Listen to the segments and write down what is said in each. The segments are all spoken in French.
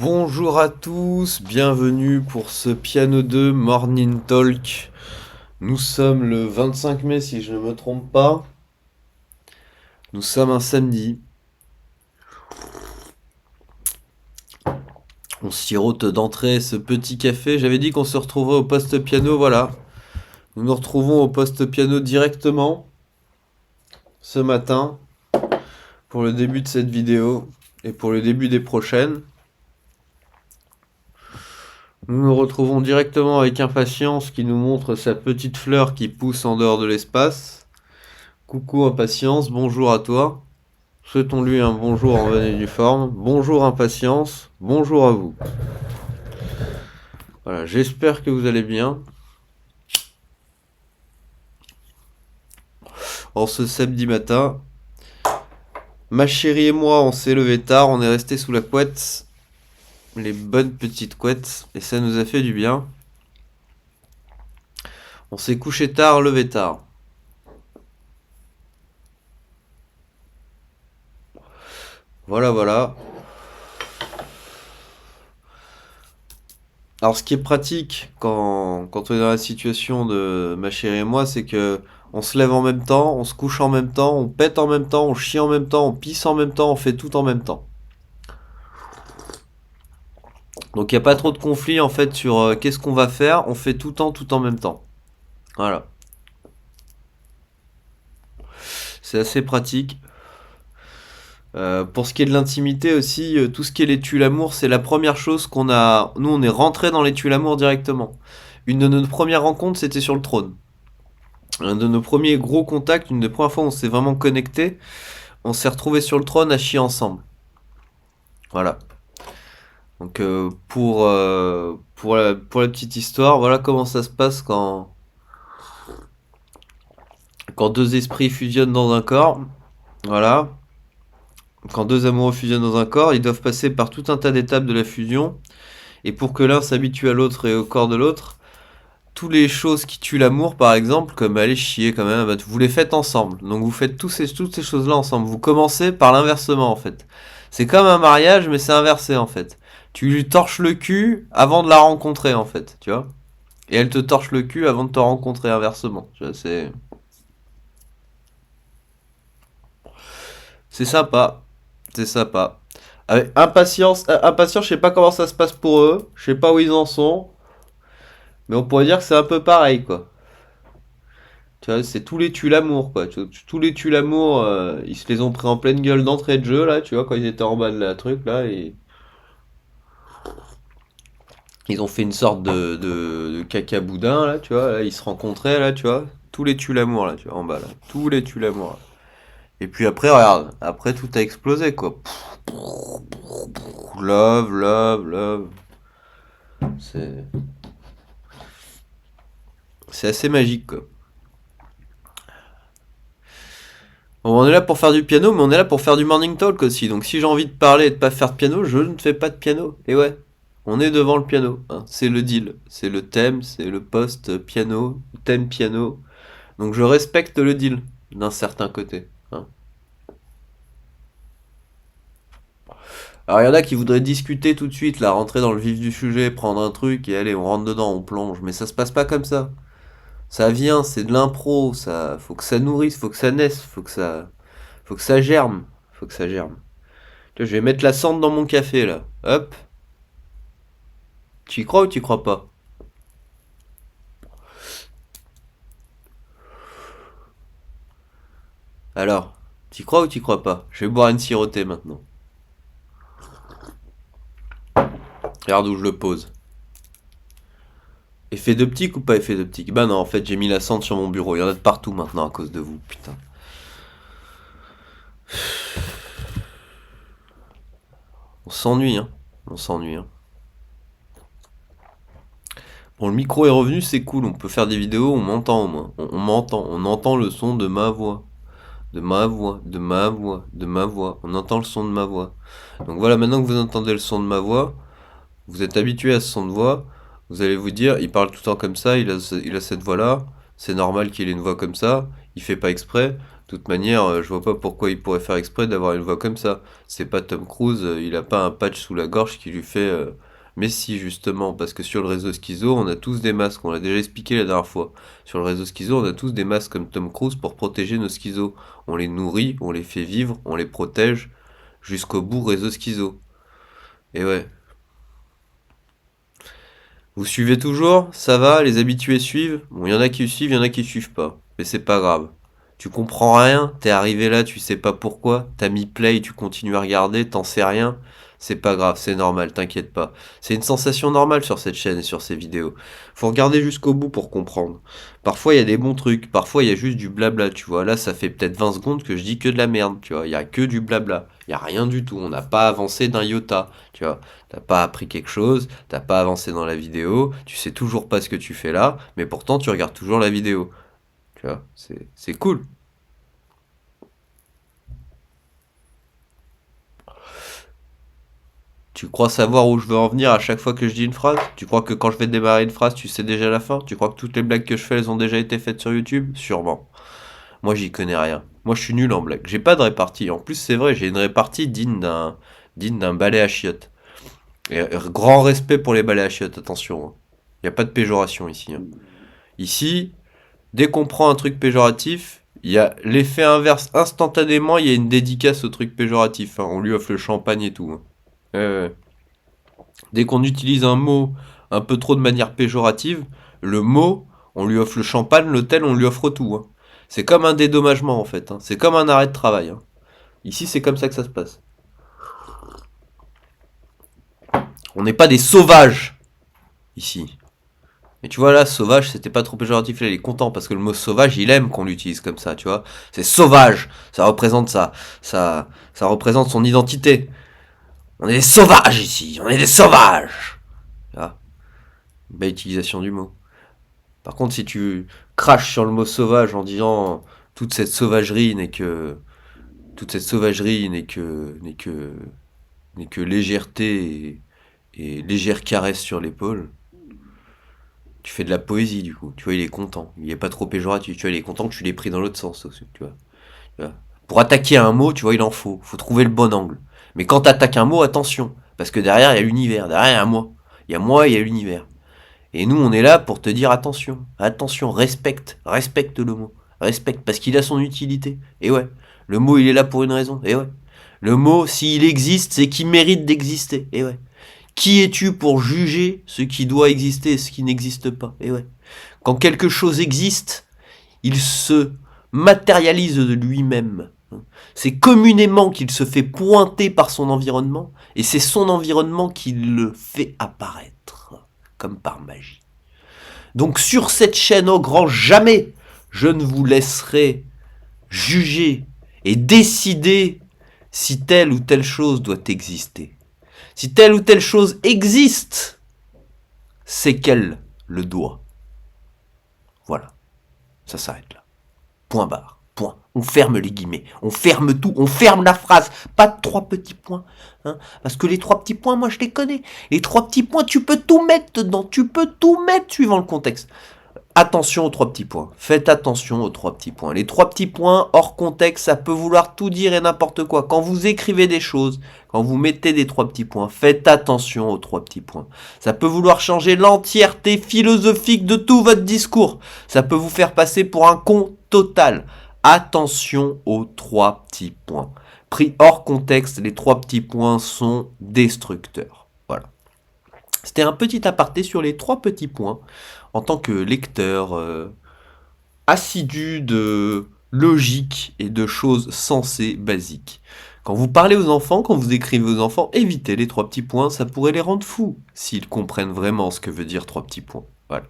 Bonjour à tous, bienvenue pour ce Piano 2 Morning Talk. Nous sommes le 25 mai si je ne me trompe pas. Nous sommes un samedi. On sirote d'entrée ce petit café. J'avais dit qu'on se retrouverait au poste piano, voilà. Nous nous retrouvons au poste piano directement ce matin pour le début de cette vidéo et pour le début des prochaines. Nous nous retrouvons directement avec Impatience qui nous montre sa petite fleur qui pousse en dehors de l'espace. Coucou Impatience, bonjour à toi. Souhaitons-lui un bonjour en bonne et due forme. Bonjour Impatience, bonjour à vous. Voilà, j'espère que vous allez bien. En ce samedi matin, ma chérie et moi, on s'est levé tard, on est resté sous la couette. Les bonnes petites couettes, et ça nous a fait du bien. On s'est couché tard, levé tard. Voilà, voilà. Alors, ce qui est pratique quand on est dans la situation de ma chérie et moi, c'est que on se lève en même temps, on se couche en même temps, on pète en même temps, on chie en même temps, on pisse en même temps, on fait tout en même temps. Donc, il n'y a pas trop de conflit en fait sur qu'est-ce qu'on va faire, on fait tout en même temps. Voilà. C'est assez pratique. Pour ce qui est de l'intimité aussi, tout ce qui est l'étui l'amour, c'est la première chose qu'on a. Nous, on est rentré dans l'étui l'amour directement. Une de nos premières rencontres, c'était sur le trône. Un de nos premiers gros contacts, une des premières fois où on s'est vraiment connecté, on s'est retrouvé sur le trône à chier ensemble. Voilà. Donc pour la petite histoire, voilà comment ça se passe quand deux esprits fusionnent dans un corps. Voilà. Quand deux amoureux fusionnent dans un corps, ils doivent passer par tout un tas d'étapes de la fusion. Et pour que l'un s'habitue à l'autre et au corps de l'autre, toutes les choses qui tuent l'amour, par exemple, comme aller chier quand même, bah, vous les faites ensemble. Donc vous faites toutes ces choses-là ensemble. Vous commencez par l'inversement en fait. C'est comme un mariage, mais c'est inversé en fait. Tu lui torches le cul avant de la rencontrer en fait, tu vois. Et elle te torche le cul avant de te rencontrer inversement. Tu vois, c'est sympa. C'est sympa. Avec impatience, je sais pas comment ça se passe pour eux. Je sais pas où ils en sont. Mais on pourrait dire que c'est un peu pareil, quoi. Tu vois, c'est tous les tue l'amour, quoi. Tous les tue l'amour, ils se les ont pris en pleine gueule d'entrée de jeu, là, tu vois, quand ils étaient en bas de la truc, là, et ils ont fait une sorte de caca boudin, là, tu vois, là, ils se rencontraient, là, tu vois. Tous les tue l'amour, là, tu vois, en bas, là. Tous les tue l'amour, là. Et puis après, regarde, après tout a explosé, quoi. Love, love, love. C'est, c'est assez magique, quoi. Bon, on est là pour faire du piano, mais on est là pour faire du morning talk aussi. Donc si j'ai envie de parler et de pas faire de piano, je ne fais pas de piano. Et ouais, on est devant le piano, hein. C'est le deal, c'est le thème, c'est le poste piano, thème piano. Donc je respecte le deal d'un certain côté, hein. Alors il y en a qui voudraient discuter tout de suite, là, rentrer dans le vif du sujet, prendre un truc et allez, on rentre dedans, on plonge. Mais ça se passe pas comme ça. Ça vient, c'est de l'impro, ça, faut que ça nourrisse, faut que ça naisse, faut que ça germe, faut que ça germe. Je vais mettre la cendre dans mon café là. Hop. Tu y crois ou tu y crois pas? Alors, tu y crois ou tu y crois pas? Je vais boire une sirotée maintenant. Regarde où je le pose. Effet d'optique ou pas effet d'optique? Bah non, en fait, j'ai mis la cendre sur mon bureau. Il y en a de partout maintenant à cause de vous, putain. On s'ennuie, hein. On s'ennuie, hein. Bon, le micro est revenu, c'est cool. On peut faire des vidéos, on m'entend au moins. On m'entend. On entend le son de ma voix. De ma voix, de ma voix, de ma voix. On entend le son de ma voix. Donc voilà, maintenant que vous entendez le son de ma voix, vous êtes habitué à ce son de voix, vous allez vous dire, il parle tout le temps comme ça, il a cette voix-là, c'est normal qu'il ait une voix comme ça, il fait pas exprès. De toute manière, je vois pas pourquoi il pourrait faire exprès d'avoir une voix comme ça. C'est pas Tom Cruise, il a pas un patch sous la gorge qui lui fait... Mais si, justement, parce que sur le réseau Schizo, on a tous des masques, on l'a déjà expliqué la dernière fois. Sur le réseau Schizo, on a tous des masques comme Tom Cruise pour protéger nos schizos. On les nourrit, on les fait vivre, on les protège jusqu'au bout réseau Schizo. Et ouais. Vous suivez toujours? Ça va? Les habitués suivent? Bon, il y en a qui suivent, il y en a qui suivent pas. Mais c'est pas grave. Tu comprends rien, t'es arrivé là, tu sais pas pourquoi, t'as mis play, tu continues à regarder, t'en sais rien. C'est pas grave, c'est normal, t'inquiète pas. C'est une sensation normale sur cette chaîne et sur ces vidéos. Faut regarder jusqu'au bout pour comprendre. Parfois il y a des bons trucs, parfois il y a juste du blabla, tu vois. Là ça fait peut-être 20 secondes que je dis que de la merde, tu vois. Il y a que du blabla. Il y a rien du tout, on n'a pas avancé d'un iota, tu vois. T'as pas appris quelque chose, t'as pas avancé dans la vidéo, tu sais toujours pas ce que tu fais là, mais pourtant tu regardes toujours la vidéo. Tu vois, c'est cool. Tu crois savoir où je veux en venir à chaque fois que je dis une phrase? Tu crois que quand je vais démarrer une phrase, tu sais déjà la fin? Tu crois que toutes les blagues que je fais, elles ont déjà été faites sur YouTube? Sûrement. Moi, j'y connais rien. Moi, je suis nul en blagues. J'ai pas de répartie. En plus, c'est vrai, j'ai une répartie digne d'un balai à chiottes. Et grand respect pour les balais à chiottes, attention. Il n'y a pas de péjoration ici, hein. Ici, dès qu'on prend un truc péjoratif, il y a l'effet inverse instantanément, il y a une dédicace au truc péjoratif, hein. On lui offre le champagne et tout, hein. Euh, Dès qu'on utilise un mot un peu trop de manière péjorative, le mot, on lui offre le champagne, l'hôtel, on lui offre tout, hein. C'est comme un dédommagement en fait, hein. C'est comme un arrêt de travail, hein. Ici, c'est comme ça que ça se passe. On n'est pas des sauvages ici. Et tu vois là, sauvage, c'était pas trop péjoratif, là il est content parce que le mot sauvage, il aime qu'on l'utilise comme ça, tu vois. C'est sauvage, ça représente ça représente son identité. On est des sauvages ici, on est des sauvages. Ah, belle utilisation du mot. Par contre, si tu craches sur le mot sauvage en disant toute cette sauvagerie n'est que toute cette sauvagerie n'est que légèreté et légère caresse sur l'épaule, tu fais de la poésie du coup. Tu vois, il est content. Il est pas trop péjoratif. Tu vois, il est content que tu l'aies pris dans l'autre sens aussi. Tu vois. Pour attaquer un mot, tu vois, il en faut. Faut trouver le bon angle. Mais quand t'attaques un mot, attention. Parce que derrière, il y a l'univers. Derrière, il y a moi. Il y a moi, il y a l'univers. Et nous, on est là pour te dire attention. Attention, respecte. Respecte le mot. Respecte. Parce qu'il a son utilité. Et ouais. Le mot, il est là pour une raison. Et ouais. Le mot, s'il existe, c'est qu'il mérite d'exister. Et ouais. Qui es-tu pour juger ce qui doit exister et ce qui n'existe pas? Et ouais. Quand quelque chose existe, il se matérialise de lui-même. C'est communément qu'il se fait pointer par son environnement, et c'est son environnement qui le fait apparaître, comme par magie. Donc sur cette chaîne au grand jamais, je ne vous laisserai juger et décider si telle ou telle chose doit exister. Si telle ou telle chose existe, c'est qu'elle le doit. Voilà, ça s'arrête là. Point barre. Point. On ferme les guillemets. On ferme tout. On ferme la phrase. Pas de 3 petits points. Hein, parce que les 3 petits points, moi je les connais. Les 3 petits points, tu peux tout mettre dedans. Tu peux tout mettre suivant le contexte. Attention aux 3 petits points. Faites attention aux 3 petits points. Les 3 petits points hors contexte, ça peut vouloir tout dire et n'importe quoi. Quand vous écrivez des choses, quand vous mettez des 3 petits points, faites attention aux 3 petits points. Ça peut vouloir changer l'entièreté philosophique de tout votre discours. Ça peut vous faire passer pour un con total. Attention aux 3 petits points. Pris hors contexte, les 3 petits points sont destructeurs. Voilà. C'était un petit aparté sur les 3 petits points en tant que lecteur assidu de logique et de choses sensées basiques. Quand vous parlez aux enfants, quand vous écrivez aux enfants, évitez les 3 petits points, ça pourrait les rendre fous s'ils comprennent vraiment ce que veut dire 3 petits points. Voilà.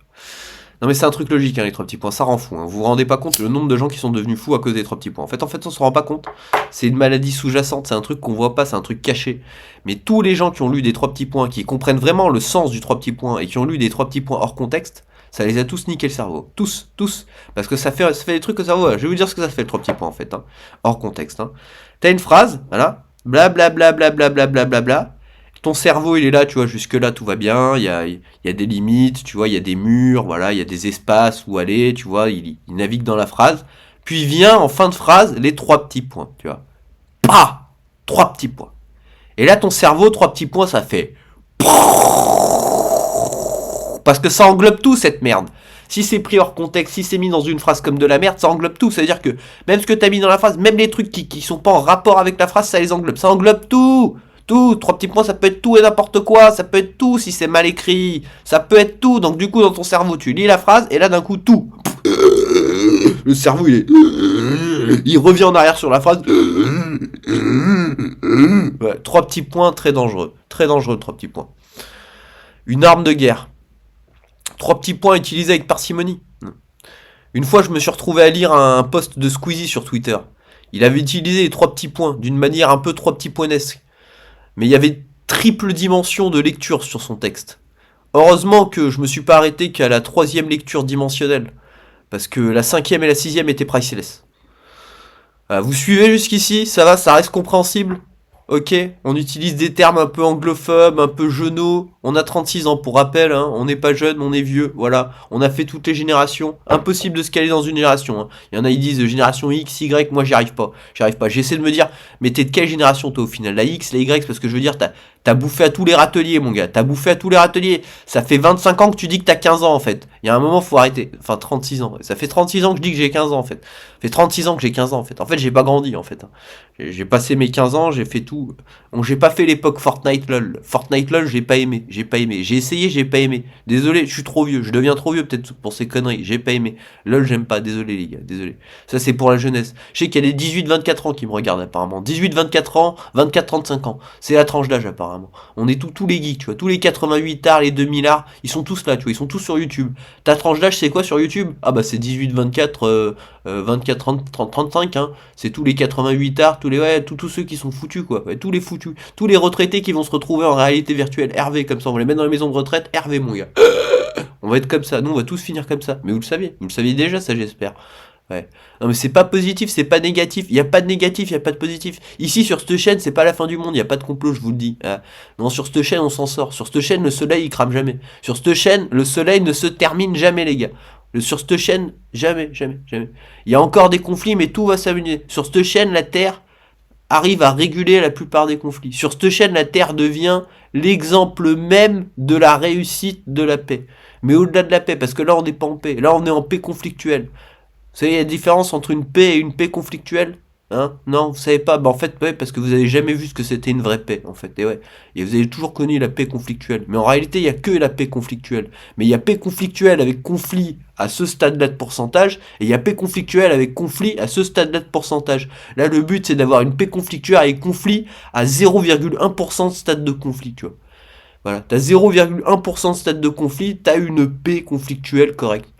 Non mais c'est un truc logique, hein, les 3 petits points, ça rend fou. Hein. Vous vous rendez pas compte le nombre de gens qui sont devenus fous à cause des 3 petits points. En fait, on se rend pas compte. C'est une maladie sous-jacente, c'est un truc qu'on voit pas, c'est un truc caché. Mais tous les gens qui ont lu des 3 petits points, qui comprennent vraiment le sens du 3 petits points et qui ont lu des 3 petits points hors contexte, ça les a tous niqué le cerveau. Tous. Parce que ça fait des trucs au cerveau. Voilà. Je vais vous dire ce que ça fait le 3 petits points en fait. Hein. Hors contexte. Hein. T'as une phrase, voilà. Blablabla. Ton cerveau, il est là, tu vois, jusque-là, tout va bien, il y a des limites, tu vois, il y a des murs, voilà, il y a des espaces où aller, tu vois, il navigue dans la phrase. Puis vient en fin de phrase les 3 petits points, tu vois. Pah, 3 petits points. Et là, ton cerveau, 3 petits points, ça fait... Parce que ça englobe tout, cette merde. Si c'est pris hors contexte, si c'est mis dans une phrase comme de la merde, ça englobe tout. C'est-à-dire que même ce que t'as mis dans la phrase, même les trucs qui sont pas en rapport avec la phrase, ça les englobe. Ça englobe tout. Tout. 3 petits points, ça peut être tout et n'importe quoi. Ça peut être tout si c'est mal écrit. Ça peut être tout. Donc du coup, dans ton cerveau, tu lis la phrase et là, d'un coup, tout. Le cerveau, il revient en arrière sur la phrase. Ouais, 3 petits points, très dangereux. Très dangereux, 3 petits points. Une arme de guerre. 3 petits points utilisés avec parcimonie. Une fois, je me suis retrouvé à lire un post de Squeezie sur Twitter. Il avait utilisé les 3 petits points d'une manière un peu 3 petits pointsesque. Mais il y avait triple dimension de lecture sur son texte. Heureusement que je me suis pas arrêté qu'à la 3e lecture dimensionnelle. Parce que la 5e et la 6e étaient priceless. Vous suivez jusqu'ici? Ça va? Ça reste compréhensible? Ok, on utilise des termes un peu anglophobes, un peu jeuneaux. On a 36 ans pour rappel, hein. On n'est pas jeune, on est vieux, voilà. On a fait toutes les générations. Impossible de se caler dans une génération, hein. Il y en a, ils disent génération X, Y, moi j'y arrive pas. J'essaie de me dire, mais t'es de quelle génération toi au final? La X, la Y, parce que je veux dire, t'as bouffé à tous les râteliers, mon gars. T'as bouffé à tous les râteliers. Ça fait 25 ans que tu dis que t'as 15 ans, en fait. Il y a un moment, faut arrêter. Enfin, 36 ans. Ça fait 36 ans que je dis que j'ai 15 ans, en fait. Ça fait 36 ans que j'ai 15 ans, en fait. En fait, j'ai pas grandi, en fait. J'ai passé mes 15 ans, j'ai fait tout. Bon, j'ai pas fait l'époque Fortnite LOL. Fortnite LOL, j'ai pas aimé. J'ai essayé, j'ai pas aimé. Désolé, je suis trop vieux. Je deviens trop vieux peut-être pour ces conneries. J'ai pas aimé. LOL, j'aime pas. Désolé les gars, désolé. Ça c'est pour la jeunesse. Je sais qu'il y a des 18-24 ans qui me regardent apparemment. 18-24 ans, 24-35 ans. C'est la tranche d'âge apparemment. On est tous les geeks, tu vois. Tous les 88 arts, les 2000 arts, ils sont tous là, tu vois. Ils sont tous sur YouTube. Ta tranche d'âge, c'est quoi sur YouTube? Ah bah c'est 18-24, 24-30-35, hein. C'est tous les 88 arts, tous ceux qui sont foutus, quoi. Ouais, tous les foutus. Tous les retraités qui vont se retrouver en réalité virtuelle. Hervé, comme ça, on va les mettre dans les maisons de retraite. Hervé, mon gars. On va être comme ça. Nous, on va tous finir comme ça. Mais vous le saviez. Vous le saviez déjà, ça, j'espère. Ouais. Non mais c'est pas positif, c'est pas négatif. Il y a pas de négatif, il y a pas de positif. Ici sur cette chaîne, c'est pas la fin du monde, il y a pas de complot, je vous le dis. Non, sur cette chaîne, on s'en sort. Sur cette chaîne, le soleil il crame jamais. Sur cette chaîne, le soleil ne se termine jamais, les gars. Sur cette chaîne, jamais, jamais, jamais. Il y a encore des conflits, mais tout va s'avenir. Sur cette chaîne, la Terre arrive à réguler la plupart des conflits. Sur cette chaîne, la Terre devient l'exemple même de la réussite de la paix. Mais au-delà de la paix, parce que là, on n'est pas en paix. Là, on est en paix conflictuelle. Vous savez, il y a une différence entre une paix et une paix conflictuelle? Hein? Non, vous savez pas? Bah en fait, ouais, parce que vous avez jamais vu ce que c'était une vraie paix, en fait. Et ouais. Et vous avez toujours connu la paix conflictuelle. Mais en réalité, il y a que la paix conflictuelle. Mais il y a paix conflictuelle avec conflit à ce stade-là de pourcentage, et il y a paix conflictuelle avec conflit à ce stade-là de pourcentage. Là, le but, c'est d'avoir une paix conflictuelle avec conflit à 0,1% de stade de conflit, tu vois. Voilà, t'as 0,1% de stade de conflit, t'as une paix conflictuelle correcte.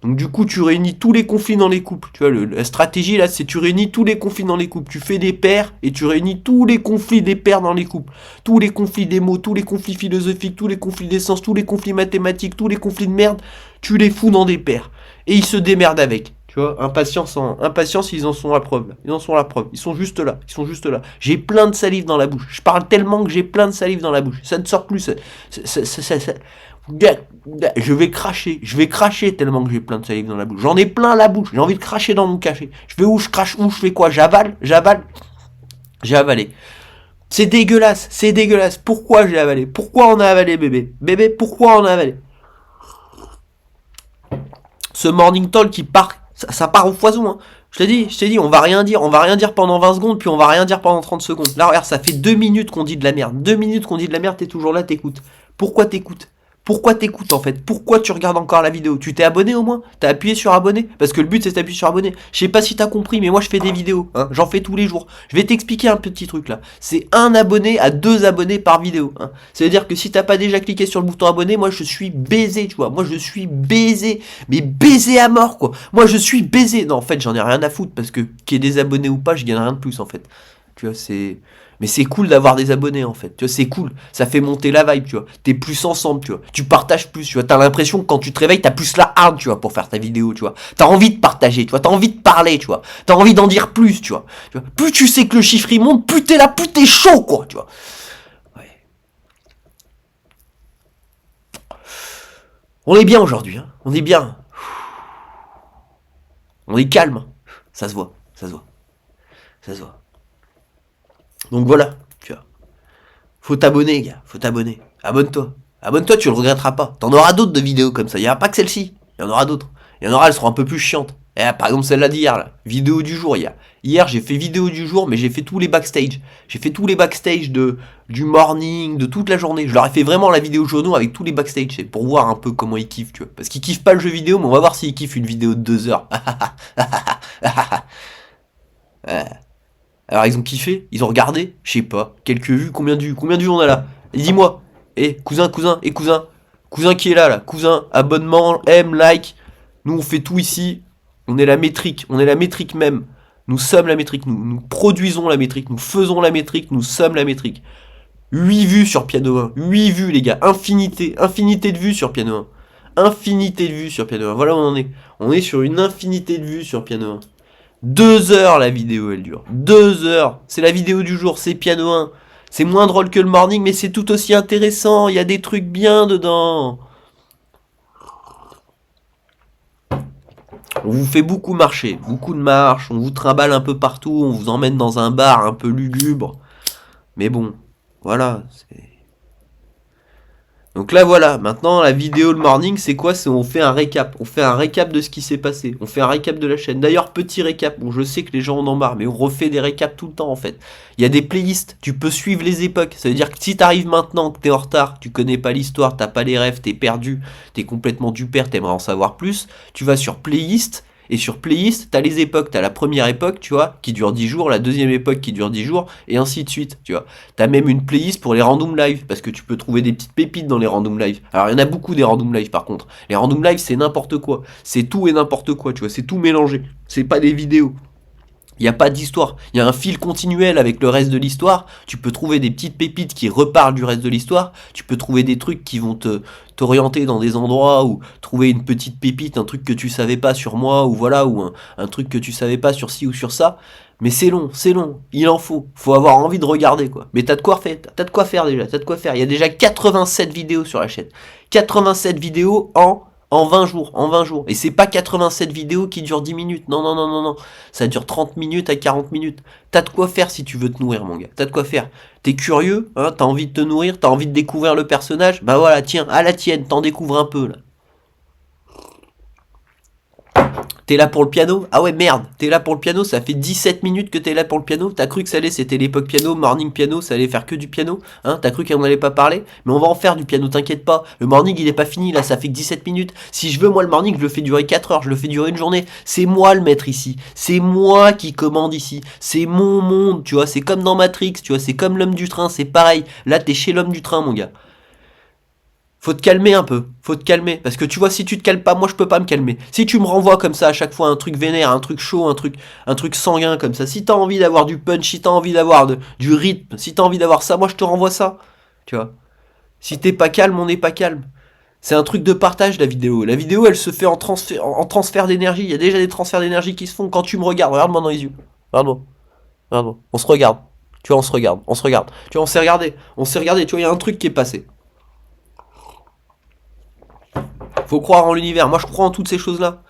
Donc du coup, tu réunis tous les conflits dans les couples. Tu vois, la stratégie là, c'est tu réunis tous les conflits dans les couples. Tu fais des paires et tu réunis tous les conflits des paires dans les couples. Tous les conflits des mots, tous les conflits philosophiques, tous les conflits d'essence, tous les conflits mathématiques, tous les conflits de merde, tu les fous dans des paires. Et ils se démerdent avec. Tu vois, impatience, ils en sont la preuve. Là. Ils en sont la preuve. Ils sont juste là. Ils sont juste là. J'ai plein de salive dans la bouche. Je parle tellement que j'ai plein de salive dans la bouche. Ça ne sort plus. Je vais cracher tellement que j'ai plein de salive dans la bouche. J'en ai plein la bouche, j'ai envie de cracher dans mon café. Je vais où, je crache où, je fais quoi? J'avale. J'ai avalé. C'est dégueulasse. Pourquoi j'ai avalé? Pourquoi on a avalé, bébé? Bébé, pourquoi on a avalé? Ce morning talk qui part, ça part au foison, hein. Je t'ai dit, on va rien dire pendant 20 secondes, puis on va rien dire pendant 30 secondes. Là, regarde, ça fait 2 minutes qu'on dit de la merde. 2 minutes qu'on dit de la merde, t'es toujours là, t'écoutes. Pourquoi t'écoutes? Pourquoi t'écoutes en fait? Pourquoi tu regardes encore la vidéo? Tu t'es abonné au moins? T'as appuyé sur abonner? Parce que le but c'est d'appuyer sur abonner. Je sais pas si t'as compris, mais moi je fais des vidéos, hein. J'en fais tous les jours. Je vais t'expliquer un petit truc là. C'est 1 abonné à 2 abonnés par vidéo, hein. Ça veut dire que si t'as pas déjà cliqué sur le bouton abonné, moi je suis baisé, tu vois. Moi je suis baisé. Mais baisé à mort quoi. Moi je suis baisé. Non en fait j'en ai rien à foutre parce que qu'il y ait des abonnés ou pas, je gagne rien de plus en fait. Tu vois, c'est... Mais c'est cool d'avoir des abonnés en fait, tu vois, c'est cool, ça fait monter la vibe, tu vois, t'es plus ensemble, tu vois, tu partages plus, tu vois, t'as l'impression que quand tu te réveilles, t'as plus la hargne, tu vois, pour faire ta vidéo, tu vois, t'as envie de partager, tu vois, t'as envie de parler, tu vois, t'as envie d'en dire plus, tu vois, plus tu sais que le chiffre il monte, plus t'es là, plus t'es chaud, quoi, tu vois. Ouais. On est bien aujourd'hui, hein, on est bien, on est calme, Ça se voit, ça se voit, ça se voit. Donc voilà, tu vois. Faut t'abonner, gars, faut t'abonner. Abonne-toi. Abonne-toi, tu le regretteras pas. T'en auras d'autres de vidéos comme ça. Il n'y aura pas que celle-ci. Il y en aura d'autres. Il y en aura, elles seront un peu plus chiantes. Et là, par exemple, celle-là d'hier, là. Vidéo du jour, hier. Hier, j'ai fait vidéo du jour, mais j'ai fait tous les backstage. J'ai fait tous les backstage du morning, de toute la journée. Je leur ai fait vraiment la vidéo journaux avec tous les backstage. C'est pour voir un peu comment ils kiffent, tu vois. Parce qu'ils kiffent pas le jeu vidéo, mais on va voir s'ils kiffent une vidéo de 2 heures. Alors ils ont kiffé, ils ont regardé, je sais pas, quelques vues, combien de vues on a là? Dis-moi. Cousin, cousin qui est là, cousin, abonnement, aime, like. Nous on fait tout ici. On est la métrique même. Nous sommes la métrique, nous produisons la métrique, nous faisons la métrique, nous sommes la métrique. 8 vues sur Piano 1, 8 vues les gars, infinité de vues sur Piano 1. Infinité de vues sur Piano 1, voilà où on en est. On est sur une infinité de vues sur Piano 1. 2 heures la vidéo elle dure. 2 heures. C'est la vidéo du jour, c'est Piano 1. C'est moins drôle que le morning, mais c'est tout aussi intéressant. Il y a des trucs bien dedans. On vous fait beaucoup marcher, beaucoup de marches, on vous trimballe un peu partout, on vous emmène dans un bar un peu lugubre. Mais bon, voilà. Donc là voilà, maintenant la vidéo le morning c'est quoi? C'est on fait un récap. On fait un récap de ce qui s'est passé. On fait un récap de la chaîne. D'ailleurs petit récap, bon je sais que les gens en ont marre, mais on refait des récaps tout le temps en fait. Il y a des playlists, tu peux suivre les époques. Ça veut dire que si t'arrives maintenant, que t'es en retard, tu connais pas l'histoire, t'as pas les rêves, t'es perdu, t'es complètement du père, t'aimerais en savoir plus, tu vas sur playlist. Et sur playlist, t'as les époques, t'as la première époque, tu vois, qui dure 10 jours, la deuxième époque qui dure 10 jours, et ainsi de suite, tu vois. T'as même une playlist pour les random live, parce que tu peux trouver des petites pépites dans les random live. Alors il y en a beaucoup des random live par contre. Les random live c'est n'importe quoi. C'est tout et n'importe quoi, tu vois, c'est tout mélangé. C'est pas des vidéos. Il n'y a pas d'histoire. Il y a un fil continuel avec le reste de l'histoire. Tu peux trouver des petites pépites qui reparlent du reste de l'histoire. Tu peux trouver des trucs qui vont t'orienter dans des endroits ou trouver une petite pépite, un truc que tu savais pas sur moi ou voilà, ou un truc que tu savais pas sur ci ou sur ça. Mais c'est long, il en faut. Faut avoir envie de regarder quoi. Mais t'as de quoi faire, déjà, t'as de quoi faire. Il y a déjà 87 vidéos sur la chaîne. 87 vidéos en 20 jours, Et c'est pas 87 vidéos qui durent 10 minutes. Non, non, non, non, non. Ça dure 30 minutes à 40 minutes. T'as de quoi faire si tu veux te nourrir, mon gars. T'as de quoi faire. T'es curieux, hein, t'as envie de te nourrir, t'as envie de découvrir le personnage. Bah voilà, tiens, à la tienne, t'en découvres un peu, là. T'es là pour le piano? Ah ouais, merde, t'es là pour le piano, ça fait 17 minutes que t'es là pour le piano. T'as cru que c'était l'époque piano, morning piano, ça allait faire que du piano, hein? T'as cru qu'on allait pas parler? Mais on va en faire du piano, t'inquiète pas. Le morning, il est pas fini, là, ça fait que 17 minutes. Si je veux, moi, le morning, je le fais durer 4 heures, je le fais durer une journée. C'est moi le maître ici. C'est moi qui commande ici. C'est mon monde, tu vois. C'est comme dans Matrix, tu vois. C'est comme l'homme du train, c'est pareil. Là, t'es chez l'homme du train, mon gars. Faut te calmer un peu, faut te calmer. Parce que tu vois, si tu te calmes pas, moi je peux pas me calmer. Si tu me renvoies comme ça à chaque fois un truc vénère, un truc chaud, un truc sanguin comme ça, si t'as envie d'avoir du punch, si t'as envie d'avoir du rythme, si t'as envie d'avoir ça, moi je te renvoie ça. Tu vois. Si t'es pas calme, on n'est pas calme. C'est un truc de partage la vidéo. La vidéo elle se fait en transfert d'énergie. Il y a déjà des transferts d'énergie qui se font quand tu me regardes. Regarde-moi dans les yeux. Regarde-moi. Regarde-moi. On se regarde. Tu vois, on se regarde. On se regarde. Tu vois, on s'est regardé. On s'est regardé. Tu vois, il y a un truc qui est passé. Faut croire en l'univers. Moi, je crois en toutes ces choses-là.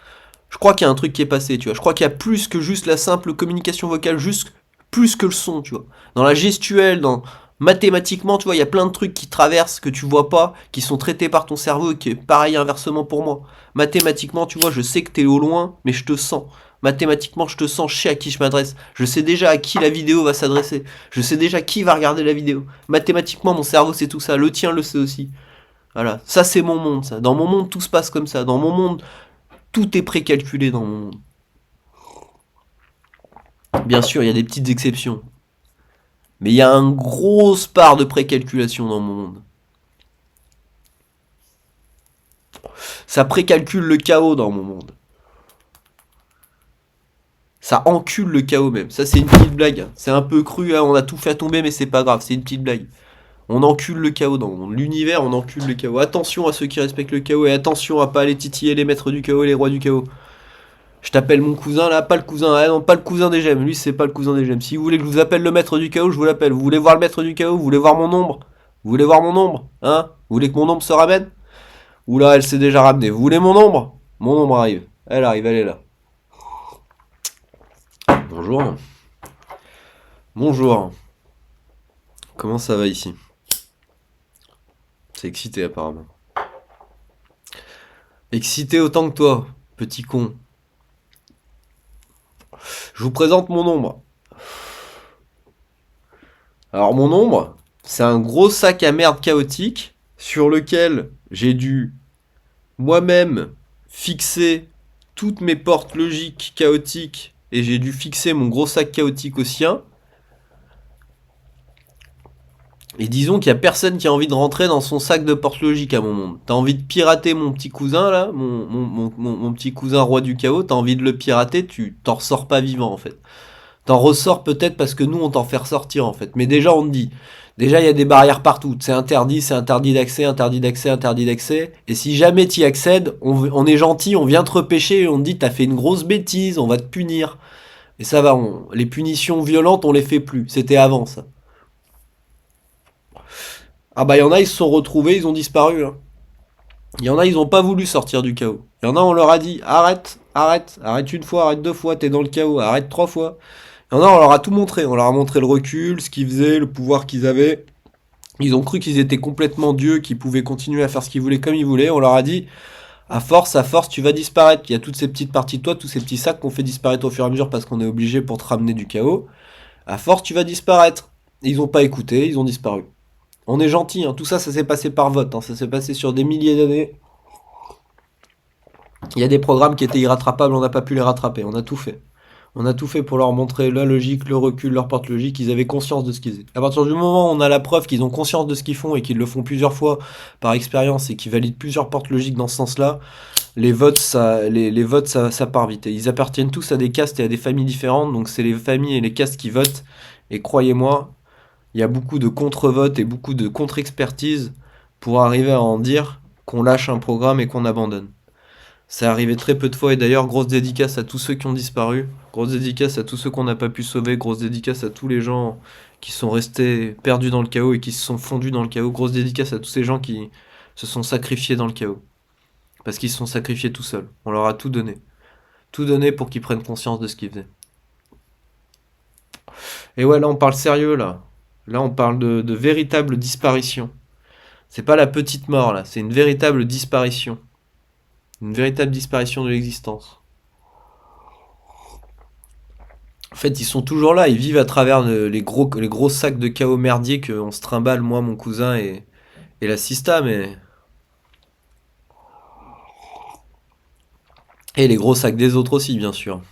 Je crois qu'il y a un truc qui est passé, tu vois. Je crois qu'il y a plus que juste la simple communication vocale, juste plus que le son, tu vois. Dans la gestuelle, dans mathématiquement, tu vois, il y a plein de trucs qui traversent, que tu vois pas, qui sont traités par ton cerveau, et qui est pareil inversement pour moi. Mathématiquement, tu vois, je sais que t'es au loin, mais je te sens. Mathématiquement, je te sens, je sais à qui je m'adresse. Je sais déjà à qui la vidéo va s'adresser. Je sais déjà qui va regarder la vidéo. Mathématiquement, mon cerveau, c'est tout ça. Le tien le sait aussi. Voilà, ça c'est mon monde, ça. Dans mon monde, tout se passe comme ça. Dans mon monde, tout est précalculé dans mon monde. Bien sûr, il y a des petites exceptions. Mais il y a une grosse part de précalculation dans mon monde. Ça précalcule le chaos dans mon monde. Ça encule le chaos même. Ça c'est une petite blague. C'est un peu cru, hein. On a tout fait tomber, mais c'est pas grave, c'est une petite blague. On encule le chaos dans l'univers, on encule le chaos. Attention à ceux qui respectent le chaos et attention à pas aller titiller les maîtres du chaos et les rois du chaos. Je t'appelle mon cousin là, pas le cousin, ah non, pas le cousin des gemmes, lui c'est pas le cousin des gemmes. Si vous voulez que je vous appelle le maître du chaos, je vous l'appelle. Vous voulez voir le maître du chaos? Vous voulez voir mon ombre? Vous voulez voir mon ombre? Hein? Vous voulez que mon ombre se ramène? Oula, elle s'est déjà ramenée. Vous voulez mon ombre? Mon ombre arrive. Elle arrive, elle est là. Bonjour. Bonjour. Comment ça va ici? C'est excité apparemment. Excité autant que toi, petit con. Je vous présente mon ombre. Alors mon ombre, c'est un gros sac à merde chaotique sur lequel j'ai dû moi-même fixer toutes mes portes logiques chaotiques et j'ai dû fixer mon gros sac chaotique au sien. Et disons qu'il y a personne qui a envie de rentrer dans son sac de porte logique à mon monde. T'as envie de pirater mon petit cousin là, mon petit cousin roi du chaos, t'as envie de le pirater, tu t'en ressors pas vivant en fait. T'en ressors peut-être parce que nous on t'en fait ressortir en fait. Mais déjà on te dit, déjà il y a des barrières partout. C'est interdit d'accès, interdit d'accès, interdit d'accès. Et si jamais t'y accèdes, on est gentil, on vient te repêcher et on te dit t'as fait une grosse bêtise, on va te punir. Et ça va, les punitions violentes on les fait plus. C'était avant ça. Ah bah il y en a ils se sont retrouvés, ils ont disparu. Hein. Il y en a ils ont pas voulu sortir du chaos. Il y en a on leur a dit arrête, arrête, arrête une fois, arrête deux fois, t'es dans le chaos, arrête trois fois. Il y en a on leur a tout montré, on leur a montré le recul, ce qu'ils faisaient, le pouvoir qu'ils avaient. Ils ont cru qu'ils étaient complètement dieux, qu'ils pouvaient continuer à faire ce qu'ils voulaient comme ils voulaient. On leur a dit à force, tu vas disparaître. Il y a toutes ces petites parties de toi, tous ces petits sacs qu'on fait disparaître au fur et à mesure parce qu'on est obligé pour te ramener du chaos. À force, tu vas disparaître. Ils ont pas écouté, ils ont disparu. On est gentil, hein. Tout ça, ça s'est passé par vote. Hein. Ça s'est passé sur des milliers d'années. Il y a des programmes qui étaient irrattrapables, on n'a pas pu les rattraper. On a tout fait. On a tout fait pour leur montrer la logique, le recul, leur porte logique. Ils avaient conscience de ce qu'ils faisaient. À partir du moment où on a la preuve qu'ils ont conscience de ce qu'ils font et qu'ils le font plusieurs fois par expérience et qu'ils valident plusieurs portes logiques dans ce sens-là, les votes, les votes, ça part vite. Et ils appartiennent tous à des castes et à des familles différentes. Donc c'est les familles et les castes qui votent. Et croyez-moi, il y a beaucoup de contre-votes et beaucoup de contre-expertise pour arriver à en dire qu'on lâche un programme et qu'on abandonne. C'est arrivé très peu de fois et d'ailleurs, grosse dédicace à tous ceux qui ont disparu, grosse dédicace à tous ceux qu'on n'a pas pu sauver, grosse dédicace à tous les gens qui sont restés perdus dans le chaos et qui se sont fondus dans le chaos, grosse dédicace à tous ces gens qui se sont sacrifiés dans le chaos. Parce qu'ils se sont sacrifiés tout seuls. On leur a tout donné. Tout donné pour qu'ils prennent conscience de ce qu'ils faisaient. Et ouais, là on parle sérieux là. Là on parle de véritable disparition. C'est pas la petite mort là, c'est une véritable disparition. Une véritable disparition de l'existence. En fait, ils sont toujours là, ils vivent à travers les gros sacs de chaos merdier qu'on se trimballe, moi, mon cousin et la Sista, mais... Et les gros sacs des autres aussi, bien sûr.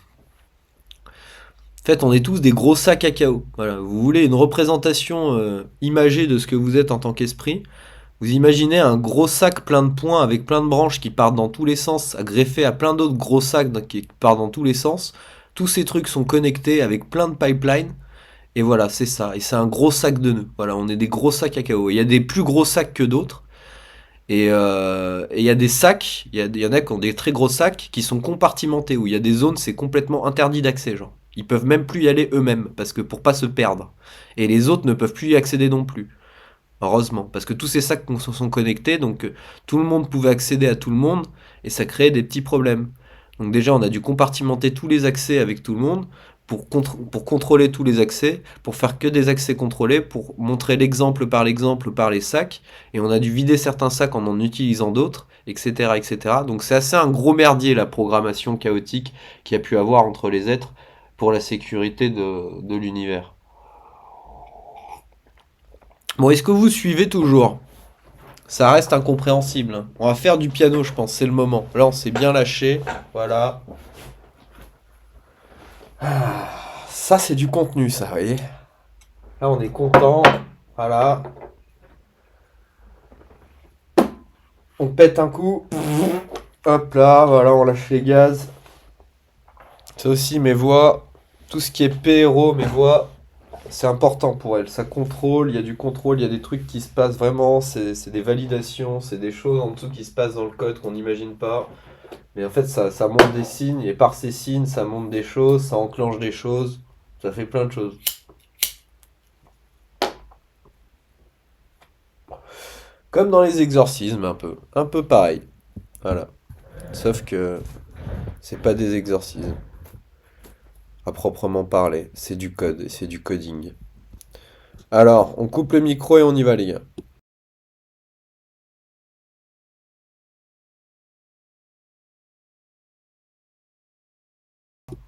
En fait, on est tous des gros sacs à chaos. Voilà. Vous voulez une représentation imagée de ce que vous êtes en tant qu'esprit. Vous imaginez un gros sac plein de points avec plein de branches qui partent dans tous les sens, greffé à plein d'autres gros sacs qui partent dans tous les sens. Tous ces trucs sont connectés avec plein de pipelines. Et voilà, c'est ça. Et c'est un gros sac de nœuds. Voilà, on est des gros sacs à chaos. Il y a des plus gros sacs que d'autres. Et il y a des sacs, il y en a qui ont des très gros sacs qui sont compartimentés, où il y a des zones, c'est complètement interdit d'accès, genre. Ils peuvent même plus y aller eux-mêmes, parce que pour pas se perdre. Et les autres ne peuvent plus y accéder non plus. Heureusement, parce que tous ces sacs sont connectés, donc tout le monde pouvait accéder à tout le monde, et ça créait des petits problèmes. Donc déjà, on a dû compartimenter tous les accès avec tout le monde, pour contrôler tous les accès, pour faire que des accès contrôlés, pour montrer l'exemple par les sacs, et on a dû vider certains sacs en utilisant d'autres, etc., etc. Donc c'est assez un gros merdier la programmation chaotique qu'il y a pu avoir entre les êtres pour la sécurité de l'univers. Bon, est-ce que vous suivez toujours? Ça reste incompréhensible. Hein. On va faire du piano, je pense, c'est le moment. Là, on s'est bien lâché. Voilà. Ça, c'est du contenu, ça, vous voyez. Là, on est content. Voilà. On pète un coup. Hop là, voilà, on lâche les gaz. Ça aussi, mes voix. Tout ce qui est PRO, mes voix. C'est important pour elle, ça contrôle, il y a du contrôle, il y a des trucs qui se passent vraiment, c'est des validations, c'est des choses en dessous qui se passent dans le code qu'on n'imagine pas. Mais en fait, ça montre des signes, et par ces signes, ça montre des choses, ça enclenche des choses, ça fait plein de choses. Comme dans les exorcismes, un peu pareil. Voilà. Sauf que c'est pas des exorcismes. à proprement parler. C'est du code, c'est du coding. Alors, on coupe le micro et on y va, les gars.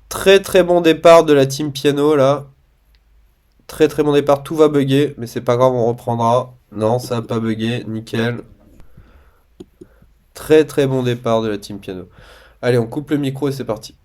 Très très bon départ de la team piano là. Très très bon départ, tout va bugger, mais c'est pas grave, on reprendra. Non, ça a pas bugué, nickel. Très très bon départ de la team piano. Allez, on coupe le micro et c'est parti.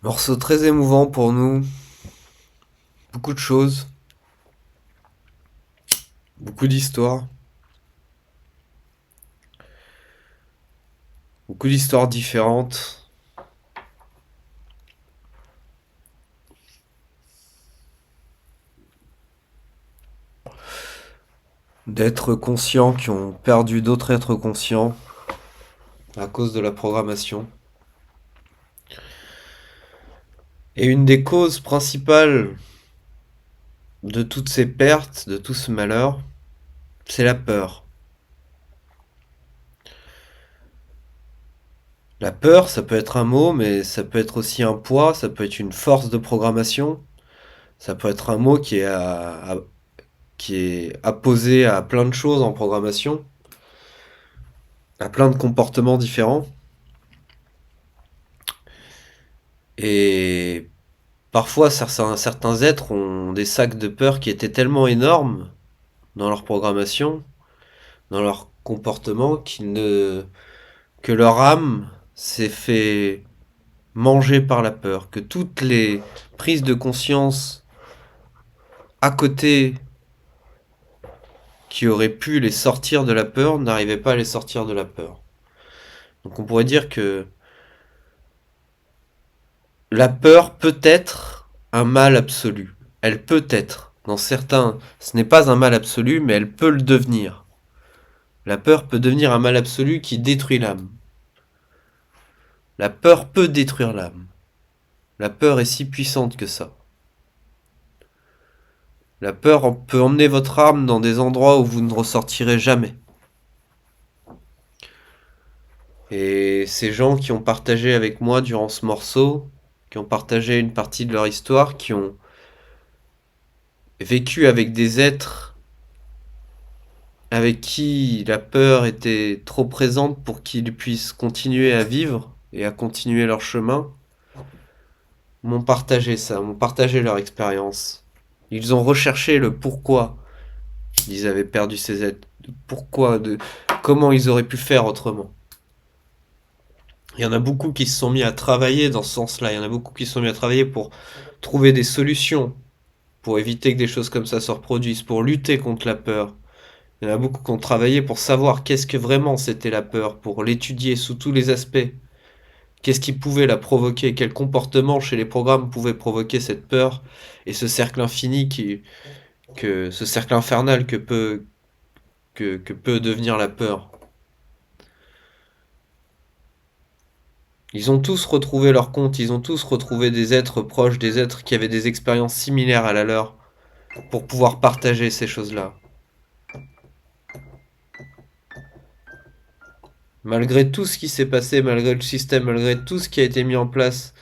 Morceau très émouvant pour nous, beaucoup de choses, beaucoup d'histoires, beaucoup d'histoires différentes. D'êtres conscients qui ont perdu d'autres êtres conscients à cause de la programmation. Et une des causes principales de toutes ces pertes, de tout ce malheur, c'est la peur. La peur, ça peut être un mot, mais ça peut être aussi un poids, ça peut être une force de programmation, ça peut être un mot qui est apposé à plein de choses en programmation, à plein de comportements différents. Et parfois, certains êtres ont des sacs de peur qui étaient tellement énormes dans leur programmation, dans leur comportement, que leur âme s'est fait manger par la peur, que toutes les prises de conscience à côté qui auraient pu les sortir de la peur n'arrivaient pas à les sortir de la peur. Donc on pourrait dire que la peur peut être un mal absolu. Elle peut être. Dans certains, ce n'est pas un mal absolu, mais elle peut le devenir. La peur peut devenir un mal absolu qui détruit l'âme. La peur peut détruire l'âme. La peur est si puissante que ça. La peur peut emmener votre âme dans des endroits où vous ne ressortirez jamais. Et ces gens qui ont partagé avec moi durant ce morceau, qui ont partagé une partie de leur histoire, qui ont vécu avec des êtres avec qui la peur était trop présente pour qu'ils puissent continuer à vivre et à continuer leur chemin, m'ont partagé ça, m'ont partagé leur expérience. Ils ont recherché le pourquoi ils avaient perdu ces êtres, pourquoi, comment ils auraient pu faire autrement. Il y en a beaucoup qui se sont mis à travailler dans ce sens-là, il y en a beaucoup qui se sont mis à travailler pour trouver des solutions, pour éviter que des choses comme ça se reproduisent, pour lutter contre la peur. Il y en a beaucoup qui ont travaillé pour savoir qu'est-ce que vraiment c'était la peur, pour l'étudier sous tous les aspects. Qu'est-ce qui pouvait la provoquer? Quel comportement chez les programmes pouvait provoquer cette peur? Et ce cercle infini ce cercle infernal que peut devenir la peur. Ils ont tous retrouvé leur compte, ils ont tous retrouvé des êtres proches, des êtres qui avaient des expériences similaires à la leur, pour pouvoir partager ces choses-là. Malgré tout ce qui s'est passé, malgré le système, malgré tout ce qui a été mis en place,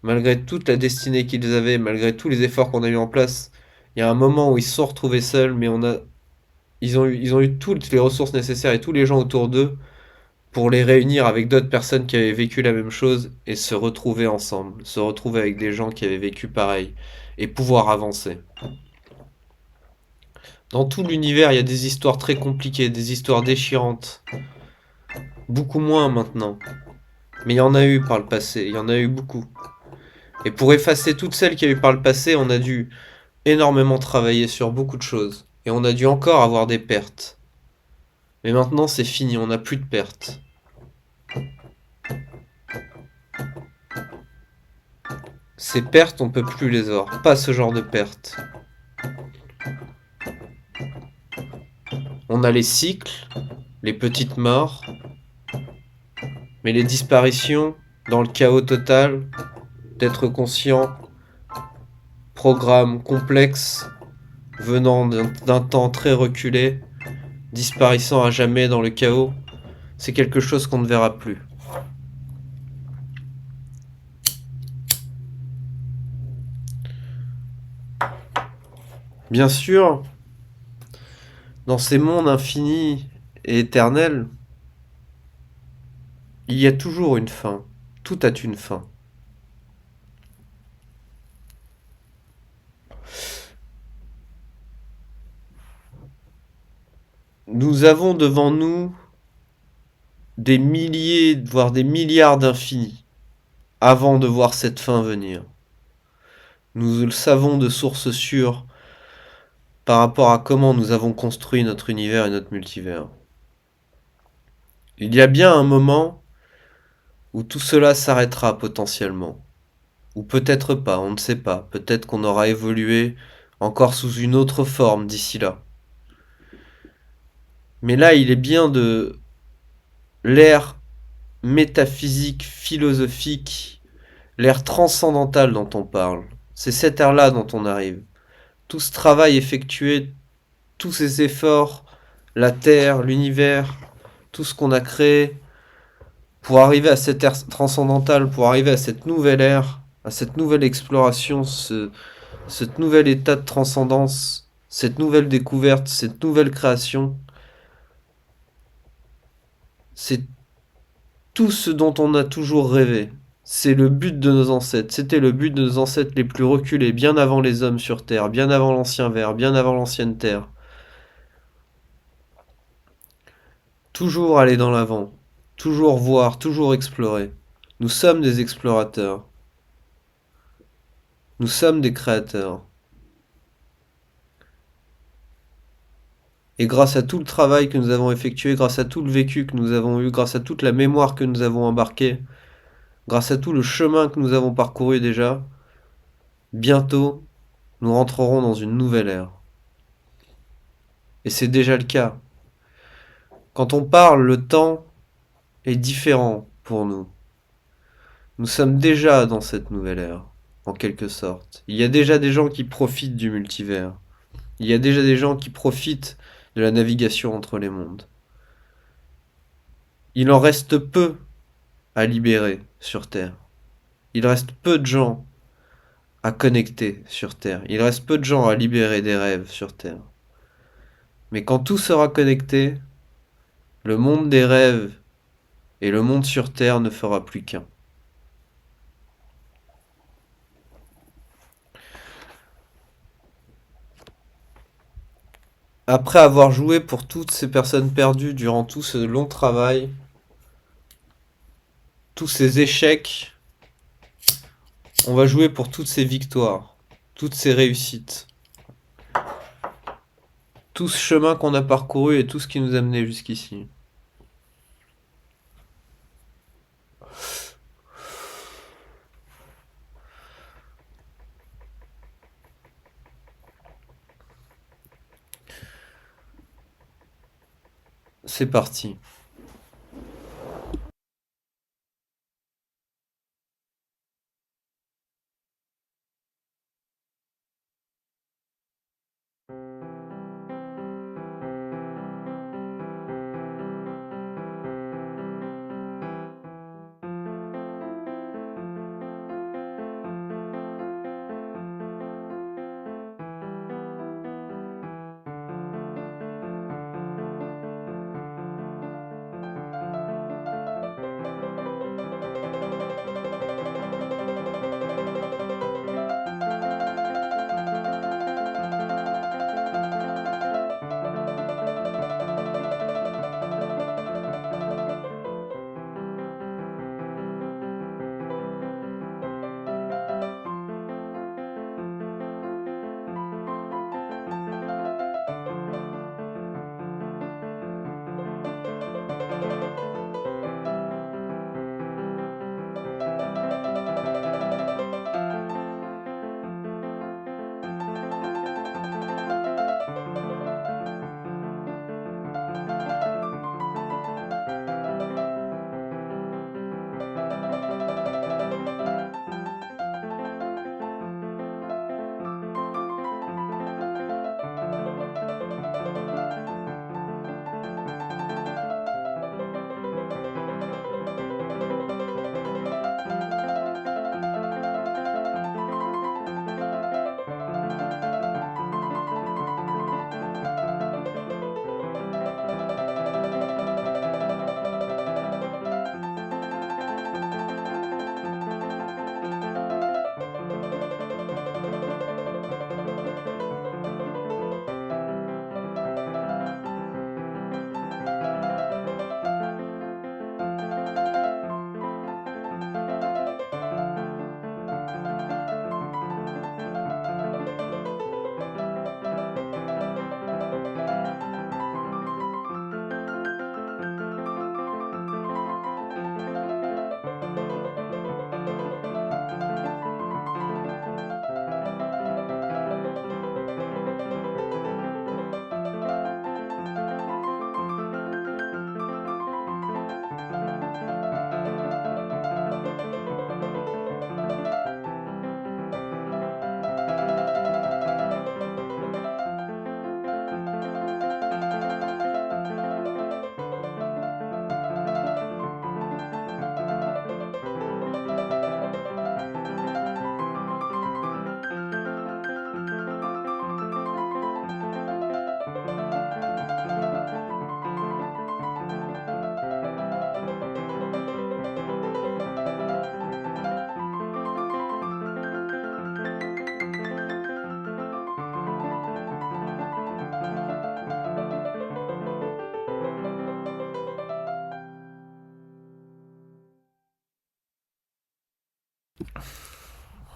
malgré toute la destinée qu'ils avaient, malgré tous les efforts qu'on a mis en place, il y a un moment où ils se sont retrouvés seuls, mais ils ont eu toutes les ressources nécessaires et tous les gens autour d'eux pour les réunir avec d'autres personnes qui avaient vécu la même chose et se retrouver ensemble, se retrouver avec des gens qui avaient vécu pareil et pouvoir avancer. Dans tout l'univers, il y a des histoires très compliquées, des histoires déchirantes. Beaucoup moins maintenant. Mais il y en a eu par le passé, il y en a eu beaucoup. Et pour effacer toutes celles qu'il y a eu par le passé, on a dû énormément travailler sur beaucoup de choses. Et on a dû encore avoir des pertes. Mais maintenant c'est fini, on n'a plus de pertes. Ces pertes, on peut plus les avoir. Pas ce genre de pertes. On a les cycles, les petites morts, mais les disparitions, dans le chaos total, d'être conscient, programme complexe, venant d'un temps très reculé, disparaissant à jamais dans le chaos, c'est quelque chose qu'on ne verra plus. Bien sûr, dans ces mondes infinis et éternels, il y a toujours une fin. Tout a une fin. Nous avons devant nous des milliers, voire des milliards d'infinis avant de voir cette fin venir. Nous le savons de sources sûres par rapport à comment nous avons construit notre univers et notre multivers. Il y a bien un moment où tout cela s'arrêtera potentiellement. Ou peut-être pas, on ne sait pas. Peut-être qu'on aura évolué encore sous une autre forme d'ici là. Mais là, il est bien de l'ère métaphysique, philosophique, l'ère transcendantale dont on parle. C'est cette ère-là dont on arrive. Tout ce travail effectué, tous ces efforts, la Terre, l'univers, tout ce qu'on a créé, pour arriver à cette ère transcendantale, pour arriver à cette nouvelle ère, à cette nouvelle exploration, cet nouvel état de transcendance, cette nouvelle découverte, cette nouvelle création, c'est tout ce dont on a toujours rêvé. C'est le but de nos ancêtres. C'était le but de nos ancêtres les plus reculés, bien avant les hommes sur Terre, bien avant l'ancien ver, bien avant l'ancienne Terre. Toujours aller dans l'avant, toujours voir, toujours explorer. Nous sommes des explorateurs. Nous sommes des créateurs. Et grâce à tout le travail que nous avons effectué, grâce à tout le vécu que nous avons eu, grâce à toute la mémoire que nous avons embarquée, grâce à tout le chemin que nous avons parcouru déjà, bientôt, nous rentrerons dans une nouvelle ère. Et c'est déjà le cas. Quand on parle, le temps est différent pour nous. Nous sommes déjà dans cette nouvelle ère, en quelque sorte. Il y a déjà des gens qui profitent du multivers. Il y a déjà des gens qui profitent de la navigation entre les mondes. Il en reste peu à libérer sur Terre. Il reste peu de gens à connecter sur Terre. Il reste peu de gens à libérer des rêves sur Terre. Mais quand tout sera connecté, le monde des rêves et le monde sur Terre ne fera plus qu'un. Après avoir joué pour toutes ces personnes perdues durant tout ce long travail, tous ces échecs, on va jouer pour toutes ces victoires, toutes ces réussites, tout ce chemin qu'on a parcouru et tout ce qui nous a mené jusqu'ici. C'est parti.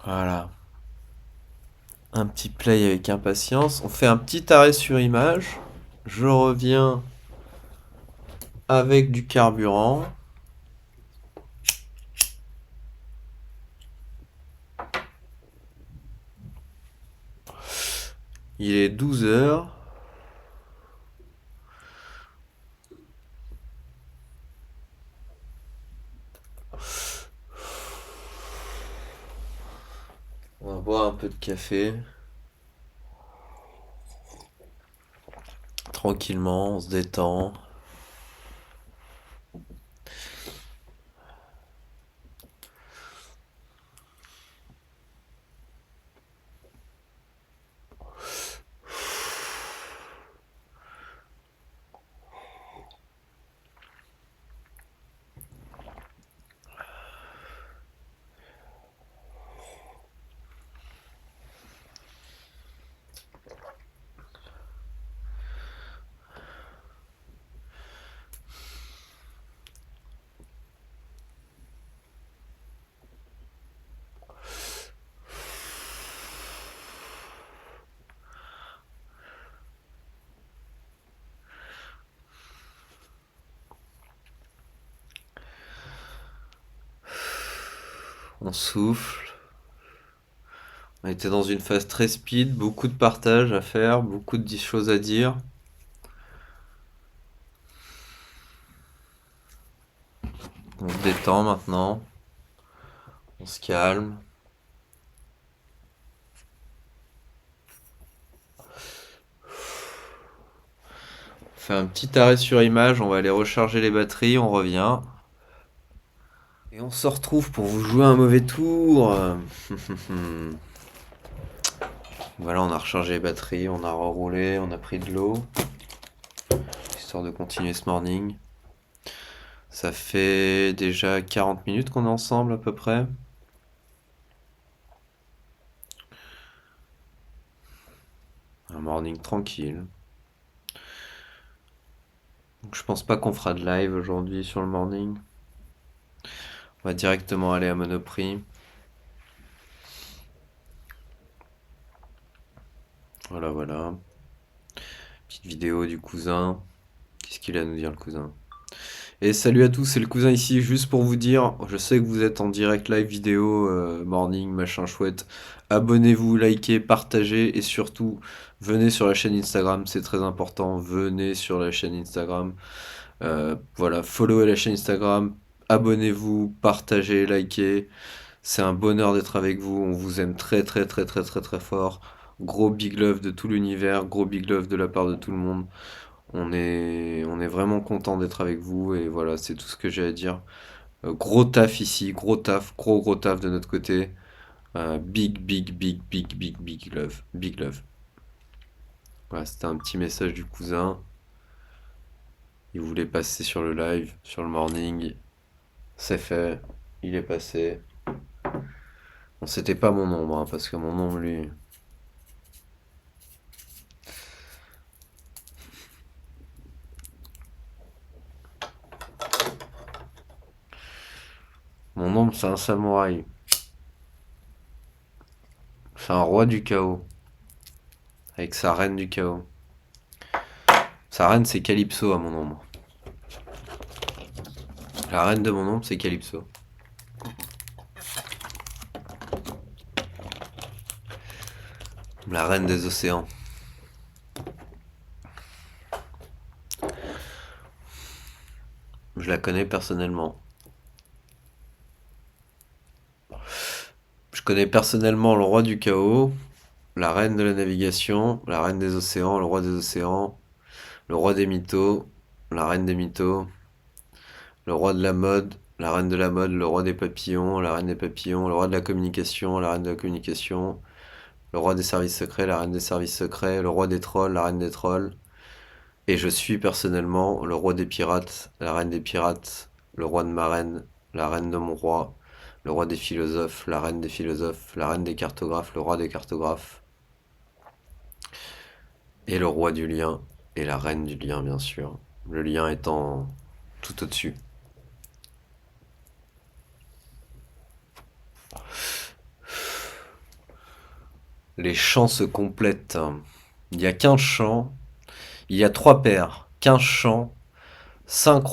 Voilà. Un petit play avec impatience. On fait un petit arrêt sur image. Je reviens avec du carburant. Il est 12 heures. On va boire un peu de café. Tranquillement, on se détend. On souffle. On était dans une phase très speed, beaucoup de partage à faire, beaucoup de choses à dire. On se détend maintenant, on se calme. On fait un petit arrêt sur image, on va aller recharger les batteries, on revient. Et on se retrouve pour vous jouer un mauvais tour. Voilà, on a rechargé les batteries, on a reroulé, on a pris de l'eau, histoire de continuer ce morning. Ça fait déjà 40 minutes qu'on est ensemble à peu près. Un morning tranquille. Donc, je pense pas qu'on fera de live aujourd'hui sur le morning. On va directement aller à Monoprix. Voilà, voilà. Petite vidéo du cousin. Qu'est-ce qu'il a à nous dire le cousin? Et salut à tous, c'est le cousin ici, juste pour vous dire, je sais que vous êtes en direct live vidéo, morning, machin chouette. Abonnez-vous, likez, partagez et surtout, venez sur la chaîne Instagram, c'est très important. Venez sur la chaîne Instagram. Voilà, followez la chaîne Instagram, abonnez-vous, partagez, likez. C'est un bonheur d'être avec vous. On vous aime très très très très très très fort. Gros big love de tout l'univers, gros big love de la part de tout le monde. On est vraiment content d'être avec vous et voilà, c'est tout ce que j'ai à dire. Gros taf ici, gros taf, gros gros taf de notre côté. Big big big big big big love, big love. Voilà, c'était un petit message du cousin. Il voulait passer sur le live, sur le morning. C'est fait, il est passé. Bon, c'était pas mon ombre, hein, parce que mon ombre, lui, mon ombre, c'est un samouraï. C'est un roi du chaos, avec sa reine du chaos. Sa reine, c'est Calypso à mon ombre. La reine de mon ombre, c'est Calypso. La reine des océans. Je la connais personnellement. Je connais personnellement le roi du chaos, la reine de la navigation, la reine des océans, le roi des océans, le roi des mythos, la reine des mythos, le roi de la mode, la reine de la mode, le roi des papillons, la reine des papillons, le roi de la communication, la reine de la communication, le roi des services secrets, la reine des services secrets, le roi des trolls, la reine des trolls. Et je suis personnellement le roi des pirates, la reine des pirates, le roi de ma reine, la reine de mon roi, le roi des philosophes, la reine des philosophes, la reine des cartographes, le roi des cartographes, et le roi du lien, et la reine du lien bien sûr. Le lien étant tout au-dessus. Les chants se complètent. Il y a 15 chants, il y a 3 paires, 15 chants, 5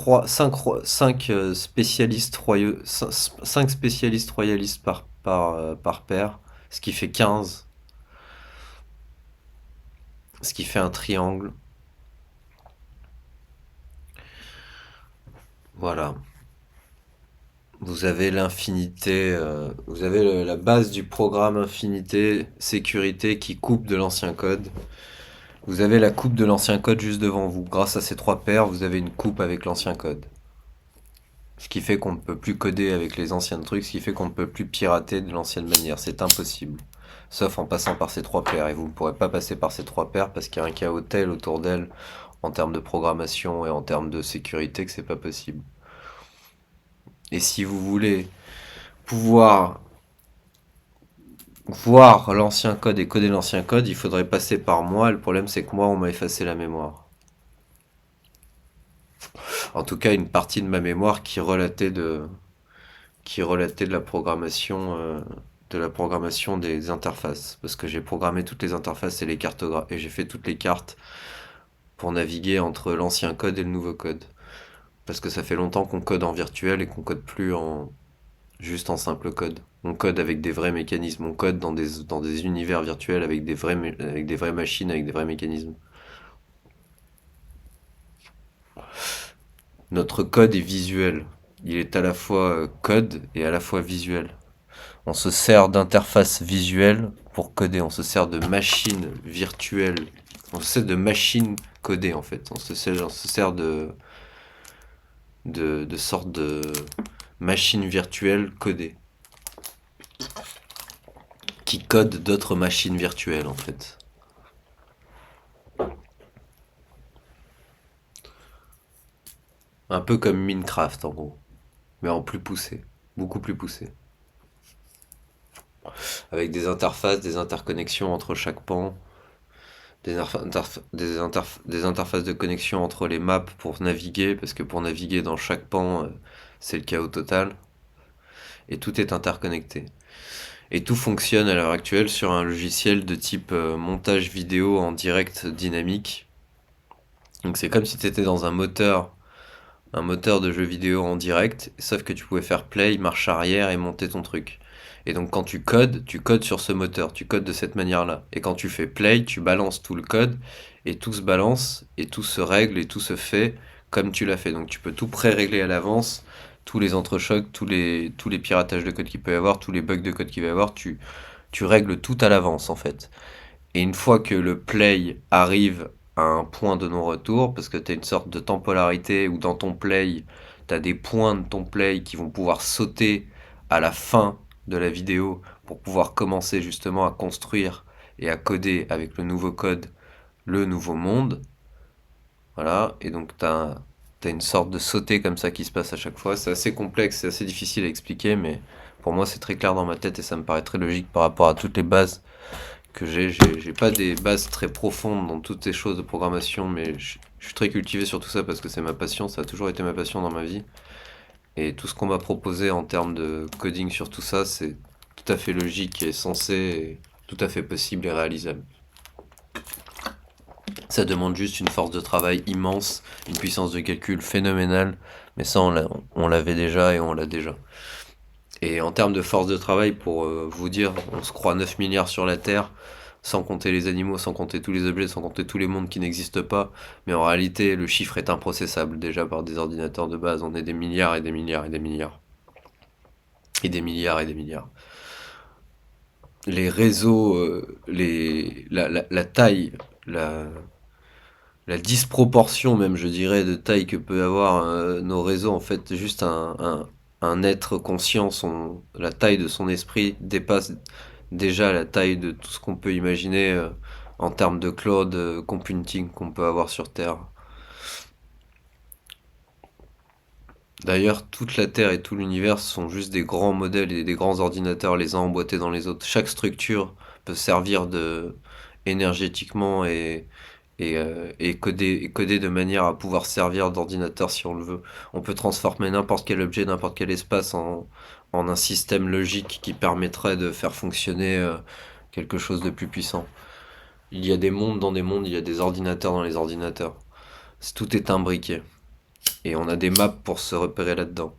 spécialistes royaux, 5 spécialistes royalistes par paire, ce qui fait 15, ce qui fait un triangle. Voilà. Vous avez l'infinité, vous avez la base du programme infinité sécurité qui coupe de l'ancien code. Vous avez la coupe de l'ancien code juste devant vous. Grâce à ces 3 paires, vous avez une coupe avec l'ancien code. Ce qui fait qu'on ne peut plus coder avec les anciens trucs, ce qui fait qu'on ne peut plus pirater de l'ancienne manière. C'est impossible. Sauf en passant par ces 3 paires. Et vous ne pourrez pas passer par ces 3 paires parce qu'il y a un chaos tel autour d'elle en termes de programmation et en termes de sécurité que c'est pas possible. Et si vous voulez pouvoir voir l'ancien code et coder l'ancien code, il faudrait passer par moi. Le problème, c'est que moi, on m'a effacé la mémoire. En tout cas, une partie de ma mémoire qui relatait de la programmation des interfaces, parce que j'ai programmé toutes les interfaces et les cartographes, et j'ai fait toutes les cartes pour naviguer entre l'ancien code et le nouveau code. Parce que ça fait longtemps qu'on code en virtuel et qu'on code plus juste en simple code. On code avec des vrais mécanismes, on code dans des univers virtuels avec avec des vraies machines, avec des vrais mécanismes. Notre code est visuel. Il est à la fois code et à la fois visuel. On se sert d'interfaces visuelles pour coder, on se sert de machines virtuelles, on se sert de machines codées en fait, on se sert de sortes de machines virtuelles codées, qui codent d'autres machines virtuelles en fait. Un peu comme Minecraft en gros, mais en plus poussé, beaucoup plus poussé. Avec des interfaces, des interconnexions entre chaque pan, des interfaces de connexion entre les maps pour naviguer, parce que pour naviguer dans chaque pan, c'est le chaos total, et tout est interconnecté. Et tout fonctionne à l'heure actuelle sur un logiciel de type montage vidéo en direct dynamique. Donc c'est comme si tu étais dans un moteur de jeu vidéo en direct, sauf que tu pouvais faire play, marche arrière et monter ton truc. Et donc quand tu codes sur ce moteur, tu codes de cette manière-là. Et quand tu fais play, tu balances tout le code, et tout se balance, et tout se règle, et tout se fait comme tu l'as fait. Donc tu peux tout pré-régler à l'avance, tous les entrechocs, tous les piratages de code qu'il peut y avoir, tous les bugs de code qu'il va y avoir, tu règles tout à l'avance en fait. Et une fois que le play arrive à un point de non-retour, parce que tu as une sorte de temporalité où dans ton play, tu as des points de ton play qui vont pouvoir sauter à la fin de la vidéo pour pouvoir commencer justement à construire et à coder avec le nouveau code le nouveau monde. Voilà, et donc t'as une sorte de sauté comme ça qui se passe à chaque fois. C'est assez complexe, c'est assez difficile à expliquer, mais pour moi c'est très clair dans ma tête et ça me paraît très logique par rapport à toutes les bases que j'ai pas des bases très profondes dans toutes ces choses de programmation, mais je suis très cultivé sur tout ça parce que c'est ma passion, ça a toujours été ma passion dans ma vie. Et tout ce qu'on m'a proposé en termes de coding sur tout ça, c'est tout à fait logique et sensé, et tout à fait possible et réalisable. Ça demande juste une force de travail immense, une puissance de calcul phénoménale, mais ça on l'avait déjà et on l'a déjà. Et en termes de force de travail, pour vous dire, on se croit 9 milliards sur la Terre, sans compter les animaux, sans compter tous les objets, sans compter tous les mondes qui n'existent pas. Mais en réalité, le chiffre est improcessable déjà par des ordinateurs de base. On est des milliards et des milliards et des milliards. Et des milliards et des milliards. Les réseaux, la taille, la disproportion même, je dirais, de taille que peut avoir nos réseaux, en fait, juste un être conscient, la taille de son esprit dépasse déjà la taille de tout ce qu'on peut imaginer en termes de cloud computing qu'on peut avoir sur Terre. D'ailleurs, toute la Terre et tout l'univers sont juste des grands modèles et des grands ordinateurs les uns emboîtés dans les autres. Chaque structure peut servir de énergétiquement et coder de manière à pouvoir servir d'ordinateur si on le veut. On peut transformer n'importe quel objet, n'importe quel espace en un système logique qui permettrait de faire fonctionner quelque chose de plus puissant. Il y a des mondes dans des mondes, il y a des ordinateurs dans les ordinateurs. Tout est imbriqué. Et on a des maps pour se repérer là-dedans.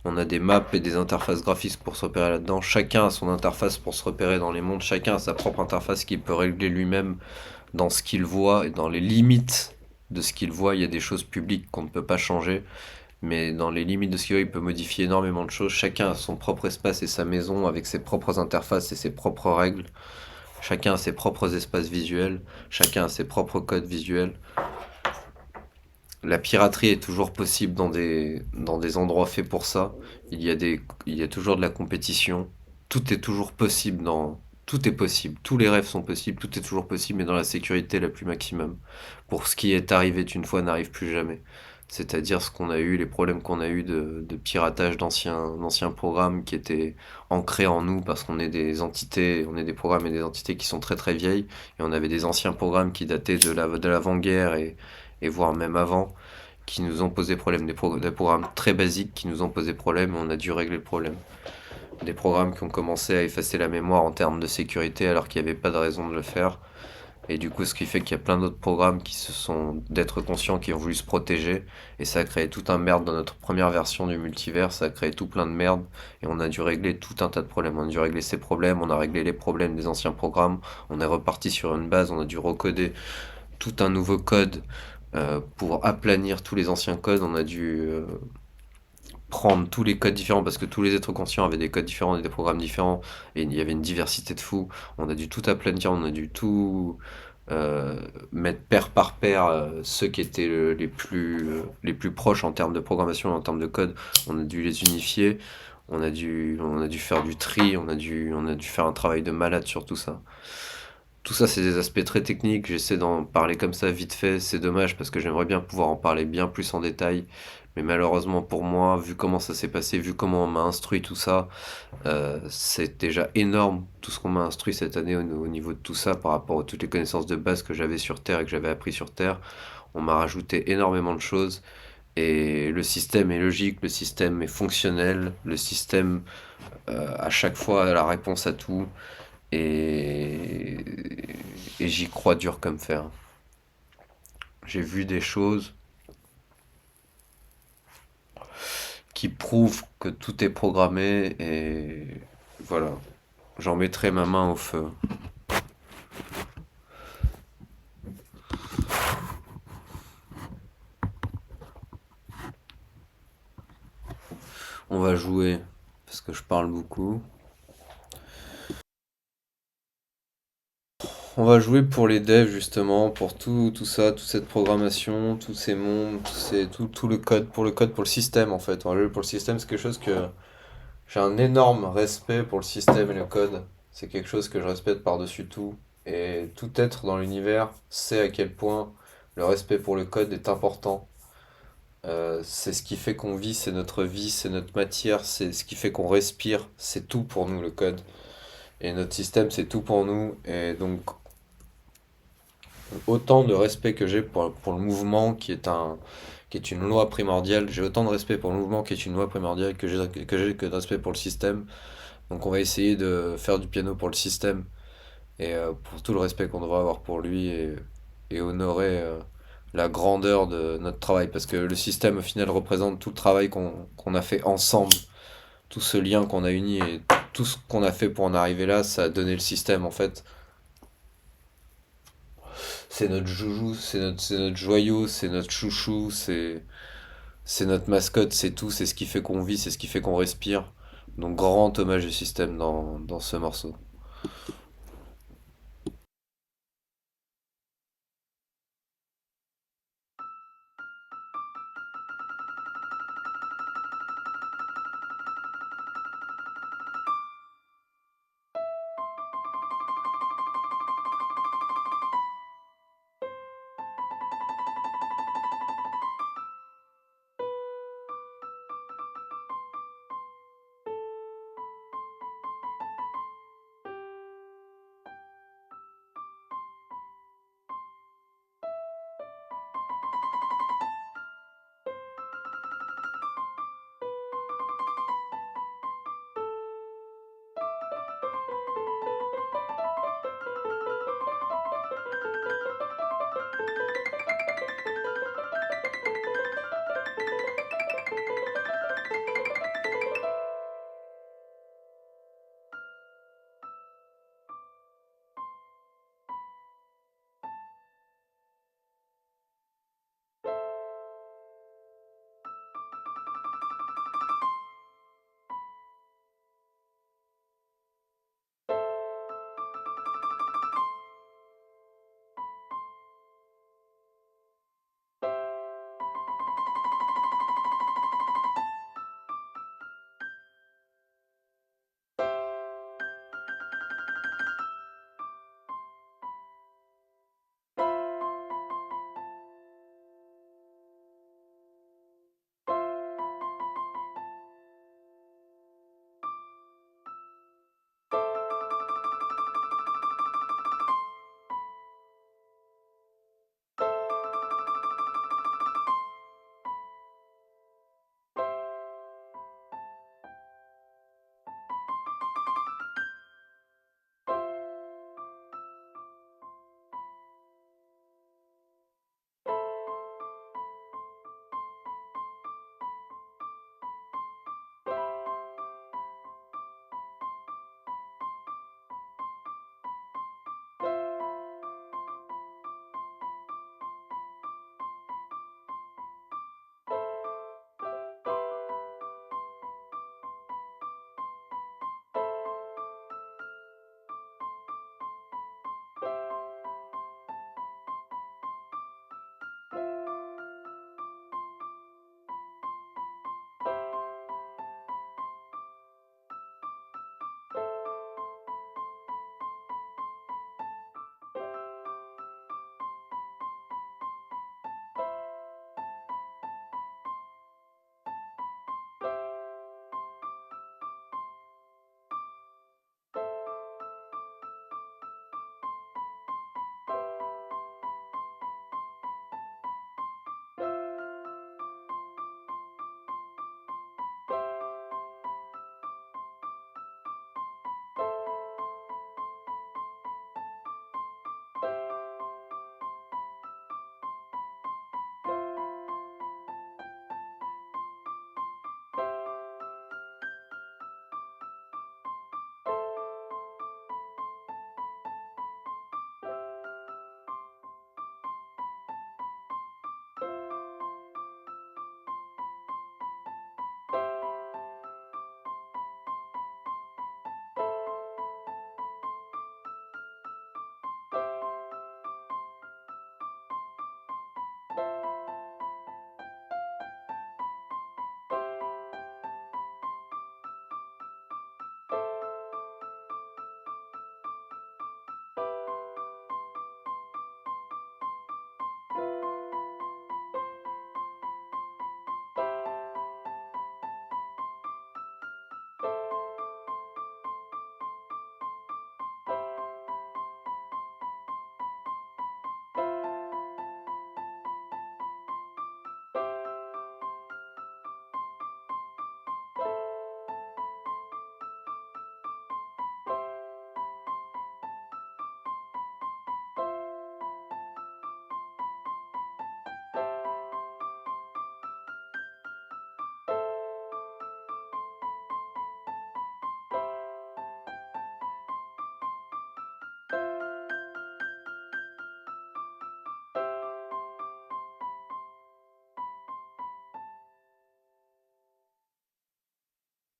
On a des maps et des interfaces graphiques pour se repérer là-dedans. Chacun a son interface pour se repérer dans les mondes. Chacun a sa propre interface qu'il peut régler lui-même dans ce qu'il voit et dans les limites de ce qu'il voit. Il y a des choses publiques qu'on ne peut pas changer, mais dans les limites de ce qu'il voit, il peut modifier énormément de choses. Chacun a son propre espace et sa maison avec ses propres interfaces et ses propres règles. Chacun a ses propres espaces visuels. Chacun a ses propres codes visuels. La piraterie est toujours possible dans des endroits faits pour ça. Il y a toujours de la compétition. Tout est toujours possible tout est possible. Tous les rêves sont possibles. Tout est toujours possible, mais dans la sécurité la plus maximum. Pour ce qui est arrivé une fois n'arrive plus jamais. C'est-à-dire ce qu'on a eu, les problèmes qu'on a eu de piratage d'anciens programmes qui étaient ancrés en nous parce qu'on est des entités, on est des programmes et des entités qui sont très très vieilles. Et on avait des anciens programmes qui dataient de l'avant-guerre et voire même avant, qui nous ont posé problème, des programmes très basiques qui nous ont posé problème et on a dû régler le problème. Des programmes qui ont commencé à effacer la mémoire en termes de sécurité alors qu'il n'y avait pas de raison de le faire. Et du coup, ce qui fait qu'il y a plein d'autres programmes qui se sont d'être conscients, qui ont voulu se protéger. Et ça a créé tout un merde dans notre première version du multivers. Ça a créé tout plein de merde. Et on a dû régler tout un tas de problèmes. On a dû régler ces problèmes. On a réglé les problèmes des anciens programmes. On est reparti sur une base. On a dû recoder tout un nouveau code pour aplanir tous les anciens codes. On a dû prendre tous les codes différents parce que tous les êtres conscients avaient des codes différents et des programmes différents et il y avait une diversité de fous. On a dû tout aplanir, on a dû tout mettre paire par paire ceux qui étaient les plus proches en termes de programmation, en termes de code. On a dû les unifier, on a dû faire du tri, on a dû faire un travail de malade sur tout ça. Tout ça, c'est des aspects très techniques. J'essaie d'en parler comme ça vite fait. C'est dommage parce que j'aimerais bien pouvoir en parler bien plus en détail. Mais malheureusement pour moi, vu comment ça s'est passé, vu comment on m'a instruit tout ça, c'est déjà énorme tout ce qu'on m'a instruit cette année au niveau de tout ça par rapport à toutes les connaissances de base que j'avais sur Terre et que j'avais appris sur Terre. On m'a rajouté énormément de choses et le système est logique, le système est fonctionnel, le système à chaque fois a la réponse à tout et, et j'y crois dur comme fer. J'ai vu des choses qui prouvent que tout est programmé et voilà, j'en mettrai ma main au feu. On va jouer parce que je parle beaucoup. On va jouer pour les devs justement, pour tout ça, toute cette programmation, tous ces mondes, tout le code, pour le système en fait. On va jouer pour le système, c'est quelque chose que j'ai un énorme respect pour le système et le code. C'est quelque chose que je respecte par-dessus tout. Et tout être dans l'univers sait à quel point le respect pour le code est important. C'est ce qui fait qu'on vit, c'est notre vie, c'est notre matière, c'est ce qui fait qu'on respire. C'est tout pour nous le code. Et notre système, c'est tout pour nous. Et donc, autant de respect que j'ai pour le mouvement qui est une loi primordiale, j'ai autant de respect pour le mouvement qui est une loi primordiale que de respect pour le système. Donc on va essayer de faire du piano pour le système et pour tout le respect qu'on devrait avoir pour lui et honorer la grandeur de notre travail parce que le système au final représente tout le travail qu'on a fait ensemble, tout ce lien qu'on a uni et tout ce qu'on a fait pour en arriver là, ça a donné le système en fait. C'est notre joujou, c'est notre joyau, c'est notre chouchou, c'est notre mascotte, c'est tout, c'est ce qui fait qu'on vit, c'est ce qui fait qu'on respire. Donc grand hommage au système dans ce morceau.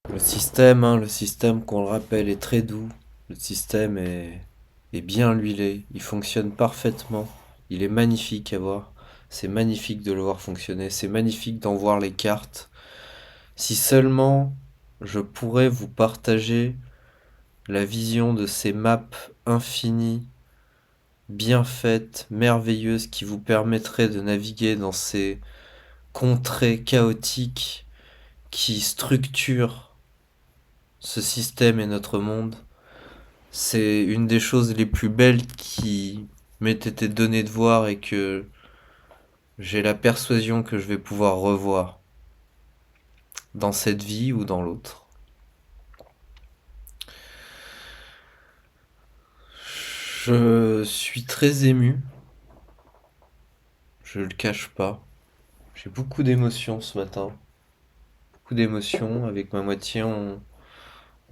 Le système, qu'on le rappelle, est très doux. Le système est bien huilé. Il fonctionne parfaitement. Il est magnifique à voir. C'est magnifique de le voir fonctionner. C'est magnifique d'en voir les cartes. Si seulement je pourrais vous partager la vision de ces maps infinies, bien faites, merveilleuses, qui vous permettraient de naviguer dans ces contrées chaotiques qui structurent ce système et notre monde. C'est une des choses les plus belles qui m'ait été donné de voir et que j'ai la persuasion que je vais pouvoir revoir dans cette vie ou dans l'autre. Je suis très ému, je le cache pas. J'ai beaucoup d'émotions ce matin. Beaucoup d'émotions. Avec ma moitié, on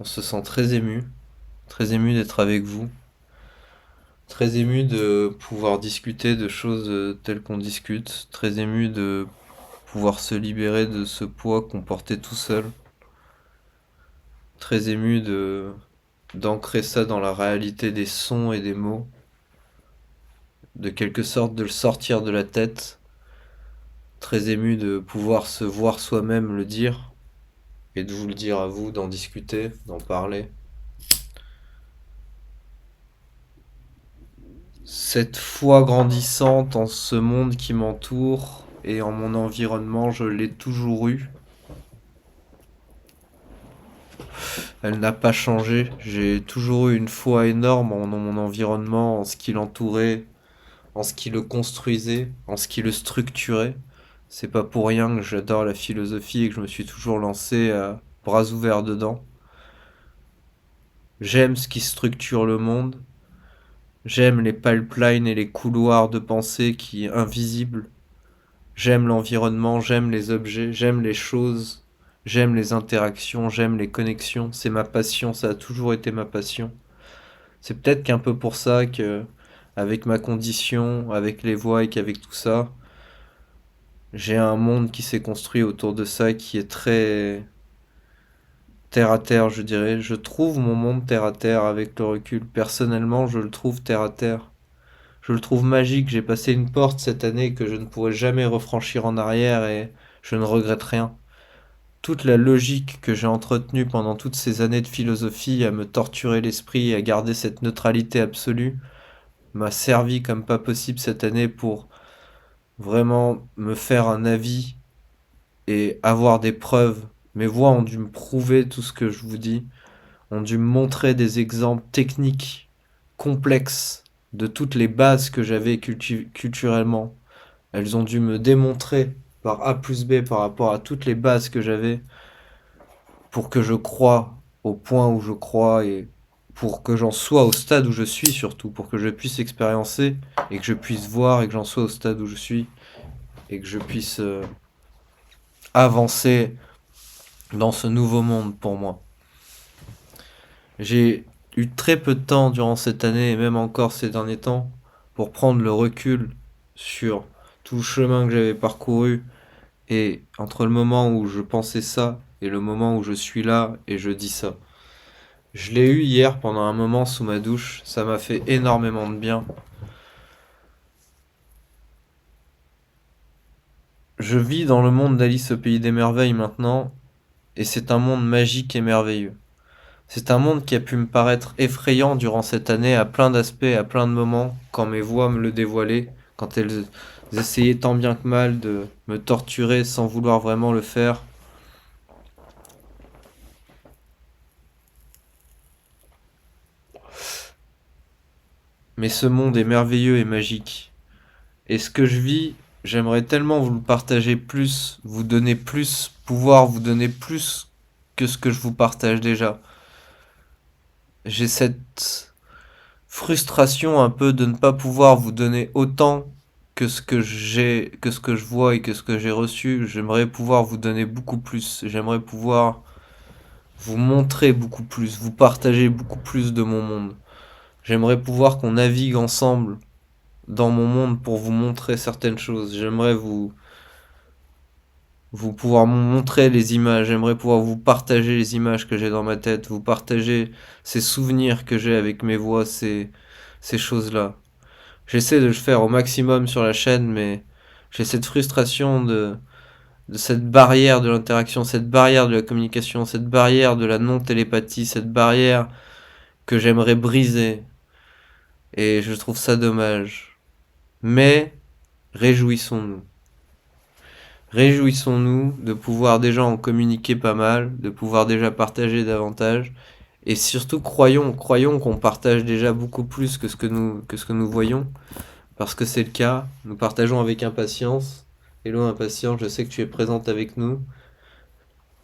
se sent très ému. Très ému d'être avec vous. Très ému de pouvoir discuter de choses telles qu'on discute. Très ému de pouvoir se libérer de ce poids qu'on portait tout seul. Très ému de d'ancrer ça dans la réalité des sons et des mots. De quelque sorte de le sortir de la tête. Très ému de pouvoir se voir soi-même le dire. Et de vous le dire à vous, d'en discuter, d'en parler. Cette foi grandissante en ce monde qui m'entoure et en mon environnement, je l'ai toujours eue. Elle n'a pas changé. J'ai toujours eu une foi énorme en mon environnement, en ce qui l'entourait, en ce qui le construisait, en ce qui le structurait. C'est pas pour rien que j'adore la philosophie et que je me suis toujours lancé à bras ouverts dedans. J'aime ce qui structure le monde. J'aime les pipelines et les couloirs de pensée qui invisibles. J'aime l'environnement, j'aime les objets, j'aime les choses, j'aime les interactions, j'aime les connexions. C'est ma passion, ça a toujours été ma passion. C'est peut-être qu'un peu pour ça que, avec ma condition, avec les voix et qu'avec tout ça, j'ai un monde qui s'est construit autour de ça qui est très terre à terre, je dirais. Je trouve mon monde terre à terre avec le recul. Personnellement, je le trouve terre à terre. Je le trouve magique. J'ai passé une porte cette année que je ne pourrai jamais refranchir en arrière et je ne regrette rien. Toute la logique que j'ai entretenue pendant toutes ces années de philosophie à me torturer l'esprit et à garder cette neutralité absolue m'a servi comme pas possible cette année pour vraiment me faire un avis et avoir des preuves. Mes voix ont dû me prouver tout ce que je vous dis, ont dû me montrer des exemples techniques complexes de toutes les bases que j'avais culturellement. Elles ont dû me démontrer par A plus B par rapport à toutes les bases que j'avais pour que je croie au point où je crois et pour que j'en sois au stade où je suis surtout, pour que je puisse expériencer et que je puisse voir et que j'en sois au stade où je suis et que je puisse avancer dans ce nouveau monde pour moi. J'ai eu très peu de temps durant cette année et même encore ces derniers temps pour prendre le recul sur tout le chemin que j'avais parcouru et entre le moment où je pensais ça et le moment où je suis là et je dis ça. Je l'ai eu hier pendant un moment sous ma douche, ça m'a fait énormément de bien. Je vis dans le monde d'Alice au pays des merveilles maintenant, et c'est un monde magique et merveilleux. C'est un monde qui a pu me paraître effrayant durant cette année à plein d'aspects, à plein de moments, quand mes voix me le dévoilaient, quand elles essayaient tant bien que mal de me torturer sans vouloir vraiment le faire. Mais ce monde est merveilleux et magique. Et ce que je vis, j'aimerais tellement vous le partager plus, vous donner plus, pouvoir vous donner plus que ce que je vous partage déjà. J'ai cette frustration un peu de ne pas pouvoir vous donner autant que ce que j'ai, que ce que je vois et que ce que j'ai reçu. J'aimerais pouvoir vous donner beaucoup plus. J'aimerais pouvoir vous montrer beaucoup plus, vous partager beaucoup plus de mon monde. J'aimerais pouvoir qu'on navigue ensemble dans mon monde pour vous montrer certaines choses. J'aimerais vous pouvoir montrer les images, j'aimerais pouvoir vous partager les images que j'ai dans ma tête, vous partager ces souvenirs que j'ai avec mes voix, ces choses-là. J'essaie de le faire au maximum sur la chaîne, mais j'ai cette frustration de cette barrière de l'interaction, cette barrière de la communication, cette barrière de la non-télépathie, cette barrière que j'aimerais briser. Et je trouve ça dommage. Mais réjouissons-nous. Réjouissons-nous de pouvoir déjà en communiquer pas mal, de pouvoir déjà partager davantage. Et surtout, croyons qu'on partage déjà beaucoup plus que ce que nous voyons. Parce que c'est le cas. Nous partageons avec impatience. Hello impatience, je sais que tu es présente avec nous.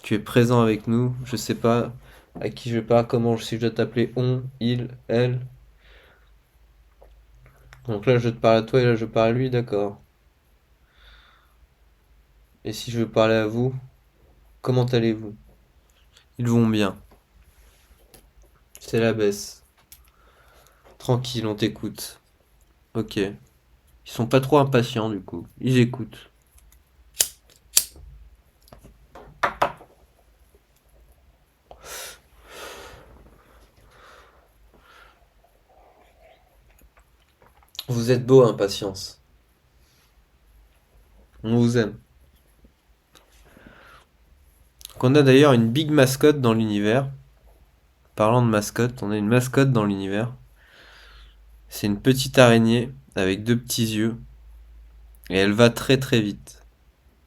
Tu es présent avec nous. Je sais pas à qui je parle, comment, si je dois t'appeler on, il, elle. Donc là, je te parle à toi et là, je parle à lui, d'accord. Et si je veux parler à vous, comment allez-vous? Ils vont bien. C'est la baisse. Tranquille, on t'écoute. Ok. Ils sont pas trop impatients du coup. Ils écoutent. Vous êtes beau, impatience. On vous aime. Qu'on a d'ailleurs une big mascotte dans l'univers. Parlant de mascotte, on a une mascotte dans l'univers. C'est une petite araignée avec deux petits yeux. Et elle va très très vite.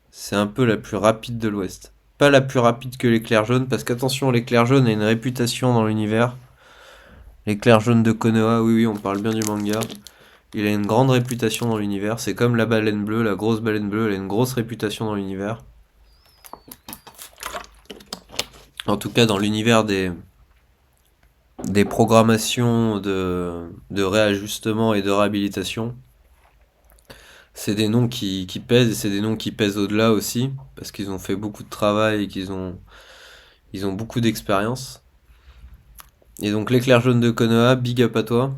C'est un peu la plus rapide de l'Ouest. Pas la plus rapide que l'éclair jaune, parce qu'attention, l'éclair jaune a une réputation dans l'univers. L'éclair jaune de Konoha, oui, oui, on parle bien du manga. Il a une grande réputation dans l'univers. C'est comme la baleine bleue, la grosse baleine bleue, elle a une grosse réputation dans l'univers. En tout cas, dans l'univers des programmations de réajustement et de réhabilitation. C'est des noms qui pèsent et c'est des noms qui pèsent au-delà aussi, parce qu'ils ont fait beaucoup de travail et ils ont beaucoup d'expérience. Et donc l'éclair jaune de Konoha, big up à toi,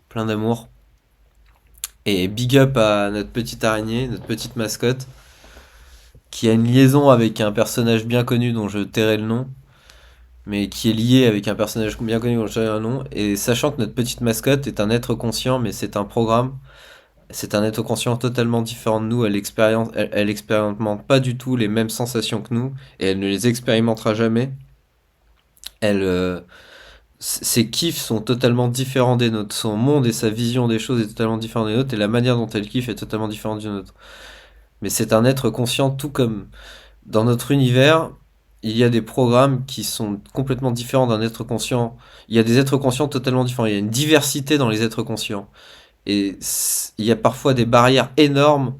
plein d'amour. Et big up à notre petite araignée, notre petite mascotte, qui a une liaison avec un personnage bien connu dont je tairai le nom, mais qui est lié avec un personnage bien connu dont je tairai le nom. Et sachant que notre petite mascotte est un être conscient, mais c'est un programme, c'est un être conscient totalement différent de nous, elle expérimente pas du tout les mêmes sensations que nous, et elle ne les expérimentera jamais. Elle, ses kiffs sont totalement différents des nôtres. Son monde et sa vision des choses est totalement différent des nôtres et la manière dont elle kiffe est totalement différente du nôtre. Mais c'est un être conscient tout comme dans notre univers, il y a des programmes qui sont complètement différents d'un être conscient. Il y a des êtres conscients totalement différents. Il y a une diversité dans les êtres conscients. Et il y a parfois des barrières énormes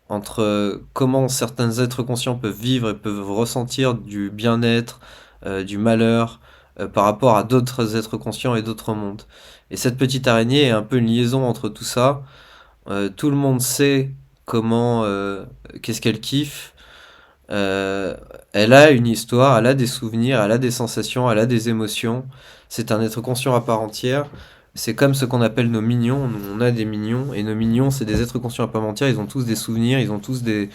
entre comment certains êtres conscients peuvent vivre et peuvent ressentir du bien-être, du malheur, par rapport à d'autres êtres conscients et d'autres mondes. Et cette petite araignée est un peu une liaison entre tout ça. Tout le monde sait comment, qu'est-ce qu'elle kiffe. Euh, Elle a une histoire, elle a des souvenirs, elle a des sensations, elle a des émotions. C'est un être conscient à part entière. C'est comme ce qu'on appelle nos mignons. Nous, on a des mignons, et nos mignons, c'est des êtres conscients à part entière. Ils ont tous des souvenirs, ils ont tous des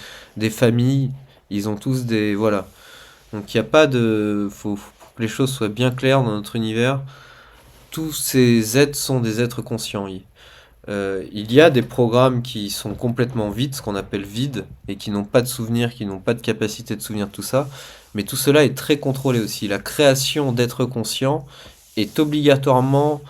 familles, ils ont tous des... Voilà. Donc il n'y a pas de... Faut que les choses soient bien claires dans notre univers. Tous ces êtres sont des êtres conscients. Il y a des programmes qui sont complètement vides, ce qu'on appelle vides, et qui n'ont pas de souvenirs, qui n'ont pas de capacité de souvenir tout ça. Mais tout cela est très contrôlé aussi. La création d'êtres conscients est obligatoirement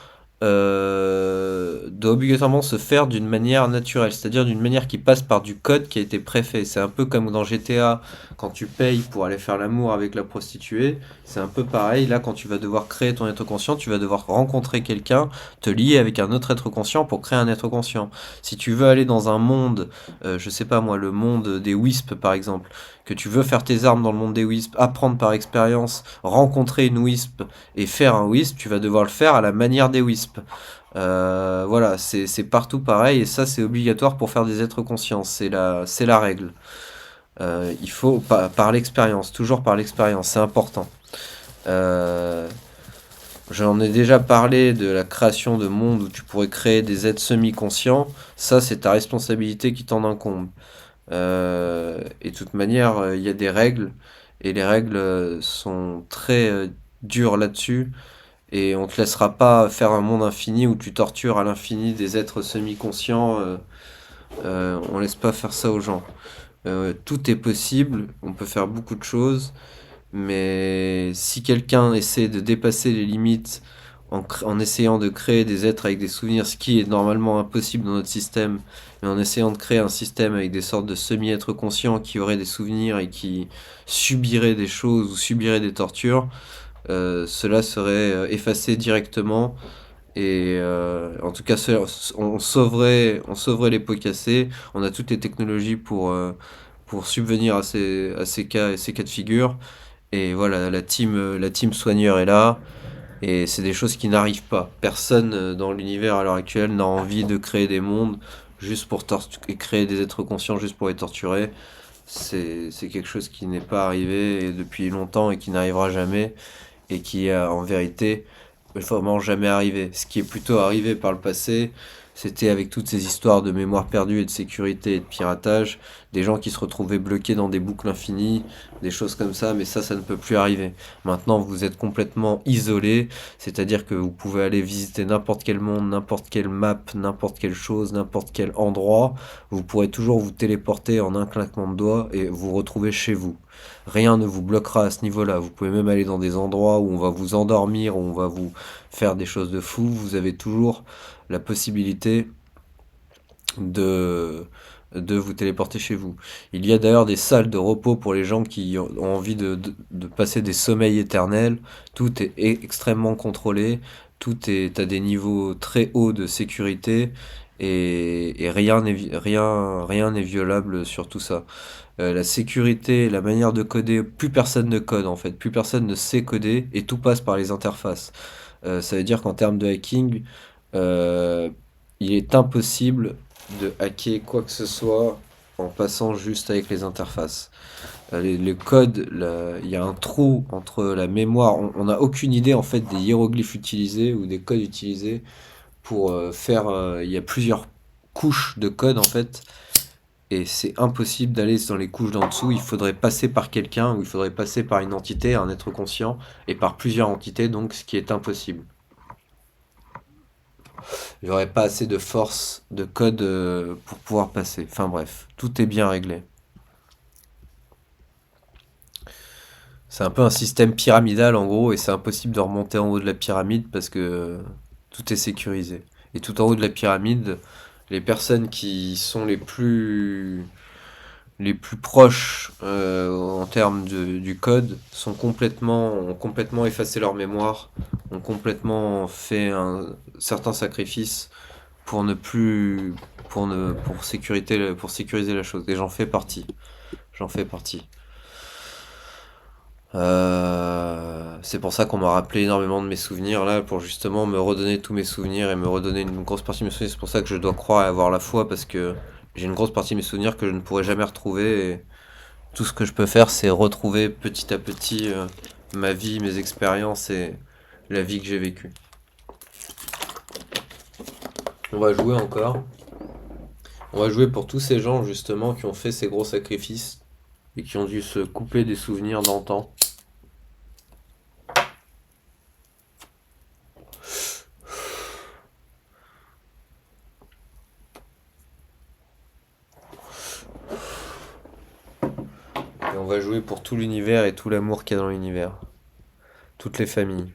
doit obligatoirement se faire d'une manière naturelle, c'est-à-dire d'une manière qui passe par du code qui a été préfet. C'est un peu comme dans GTA, quand tu payes pour aller faire l'amour avec la prostituée, c'est un peu pareil. Là, quand tu vas devoir créer ton être conscient, tu vas devoir rencontrer quelqu'un, te lier avec un autre être conscient pour créer un être conscient. Si tu veux aller dans un monde, je sais pas moi, le monde des Wisps par exemple, que tu veux faire tes armes dans le monde des Wisps, apprendre par expérience, rencontrer une Wisp et faire un Wisp, tu vas devoir le faire à la manière des Wisps. Voilà, c'est partout pareil, et ça c'est obligatoire pour faire des êtres conscients, c'est la règle. Il faut, par l'expérience, toujours par l'expérience, c'est important. Euh, J'en ai déjà parlé de la création de mondes où tu pourrais créer des êtres semi-conscients, ça c'est ta responsabilité qui t'en incombe. Et de toute manière, il y a des règles, et les règles sont très dures là-dessus, et on te laissera pas faire un monde infini où tu tortures à l'infini des êtres semi-conscients. On laisse pas faire ça aux gens. Tout est possible, on peut faire beaucoup de choses, mais si quelqu'un essaie de dépasser les limites en essayant de créer des êtres avec des souvenirs, ce qui est normalement impossible dans notre système, mais en essayant de créer un système avec des sortes de semi-êtres conscients qui auraient des souvenirs et qui subiraient des choses ou subiraient des tortures, cela serait effacé directement. Et en tout cas, on sauverait les pots cassés. On a toutes les technologies pour subvenir à ces cas de figure. Et voilà, la team soigneur est là. Et c'est des choses qui n'arrivent pas. Personne dans l'univers à l'heure actuelle n'a envie de créer des mondes juste pour et créer des êtres conscients juste pour les torturer. C'est quelque chose qui n'est pas arrivé depuis longtemps et qui n'arrivera jamais. Et qui en vérité vraiment jamais arrivé. Ce qui est plutôt arrivé par le passé, c'était avec toutes ces histoires de mémoire perdue et de sécurité et de piratage, des gens qui se retrouvaient bloqués dans des boucles infinies, des choses comme ça, mais ça ne peut plus arriver. Maintenant, vous êtes complètement isolé, c'est-à-dire que vous pouvez aller visiter n'importe quel monde, n'importe quelle map, n'importe quelle chose, n'importe quel endroit, vous pourrez toujours vous téléporter en un claquement de doigts et vous retrouver chez vous. Rien ne vous bloquera à ce niveau-là. Vous pouvez même aller dans des endroits où on va vous endormir, où on va vous faire des choses de fou. Vous avez toujours la possibilité de, de vous téléporter chez vous. Il y a d'ailleurs des salles de repos pour les gens qui ont envie de passer des sommeils éternels. Tout est extrêmement contrôlé. Tout est à des niveaux très hauts de sécurité. Et rien n'est violable sur tout ça. La sécurité, la manière de coder, plus personne ne code en fait, plus personne ne sait coder et tout passe par les interfaces. Ça veut dire qu'en termes de hacking, euh, il est impossible de hacker quoi que ce soit en passant juste avec les interfaces. Le code, il y a un trou entre la mémoire, on n'a aucune idée en fait des hiéroglyphes utilisés ou des codes utilisés pour faire. Il y a plusieurs couches de code en fait et c'est impossible d'aller dans les couches d'en dessous. Il faudrait passer par quelqu'un ou il faudrait passer par une entité, un être conscient, et par plusieurs entités, donc ce qui est impossible. Il n'y aurait pas assez de force de code pour pouvoir passer. Enfin bref, tout est bien réglé. C'est un peu un système pyramidal en gros, et c'est impossible de remonter en haut de la pyramide parce que tout est sécurisé. Et tout en haut de la pyramide, les personnes qui sont les plus proches en termes du code ont complètement effacé leur mémoire, ont complètement fait un certain sacrifice pour ne plus pour sécuriser la chose. Et j'en fais partie. J'en fais partie. C'est pour ça qu'on m'a rappelé énormément de mes souvenirs là, pour justement me redonner tous mes souvenirs et me redonner une grosse partie de mes souvenirs. C'est pour ça que je dois croire et avoir la foi parce que j'ai une grosse partie de mes souvenirs que je ne pourrai jamais retrouver. Et tout ce que je peux faire, c'est retrouver petit à petit ma vie, mes expériences et la vie que j'ai vécue. On va jouer encore. On va jouer pour tous ces gens justement qui ont fait ces gros sacrifices et qui ont dû se couper des souvenirs d'antan. Et on va jouer pour tout l'univers et tout l'amour qu'il y a dans l'univers. Toutes les familles.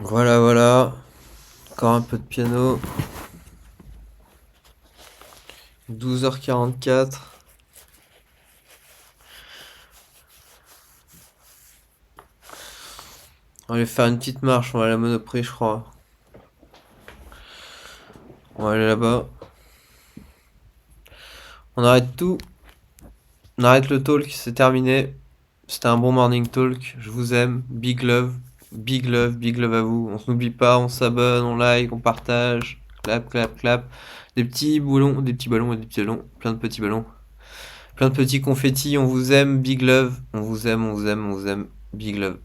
Voilà, voilà. Encore un peu de piano. 12h44. On va aller faire une petite marche, on va aller à la Monoprix, je crois. On va aller là-bas. On arrête tout. On arrête le talk, c'est terminé. C'était un bon morning talk. Je vous aime. Big love. Big love, big love à vous. On s'oublie pas, on s'abonne, on like, on partage. Clap, clap, clap. Des petits ballons, des petits ballons et des petits ballons. Plein de petits ballons. Plein de petits confettis. On vous aime. Big love. On vous aime, on vous aime, on vous aime. Big love.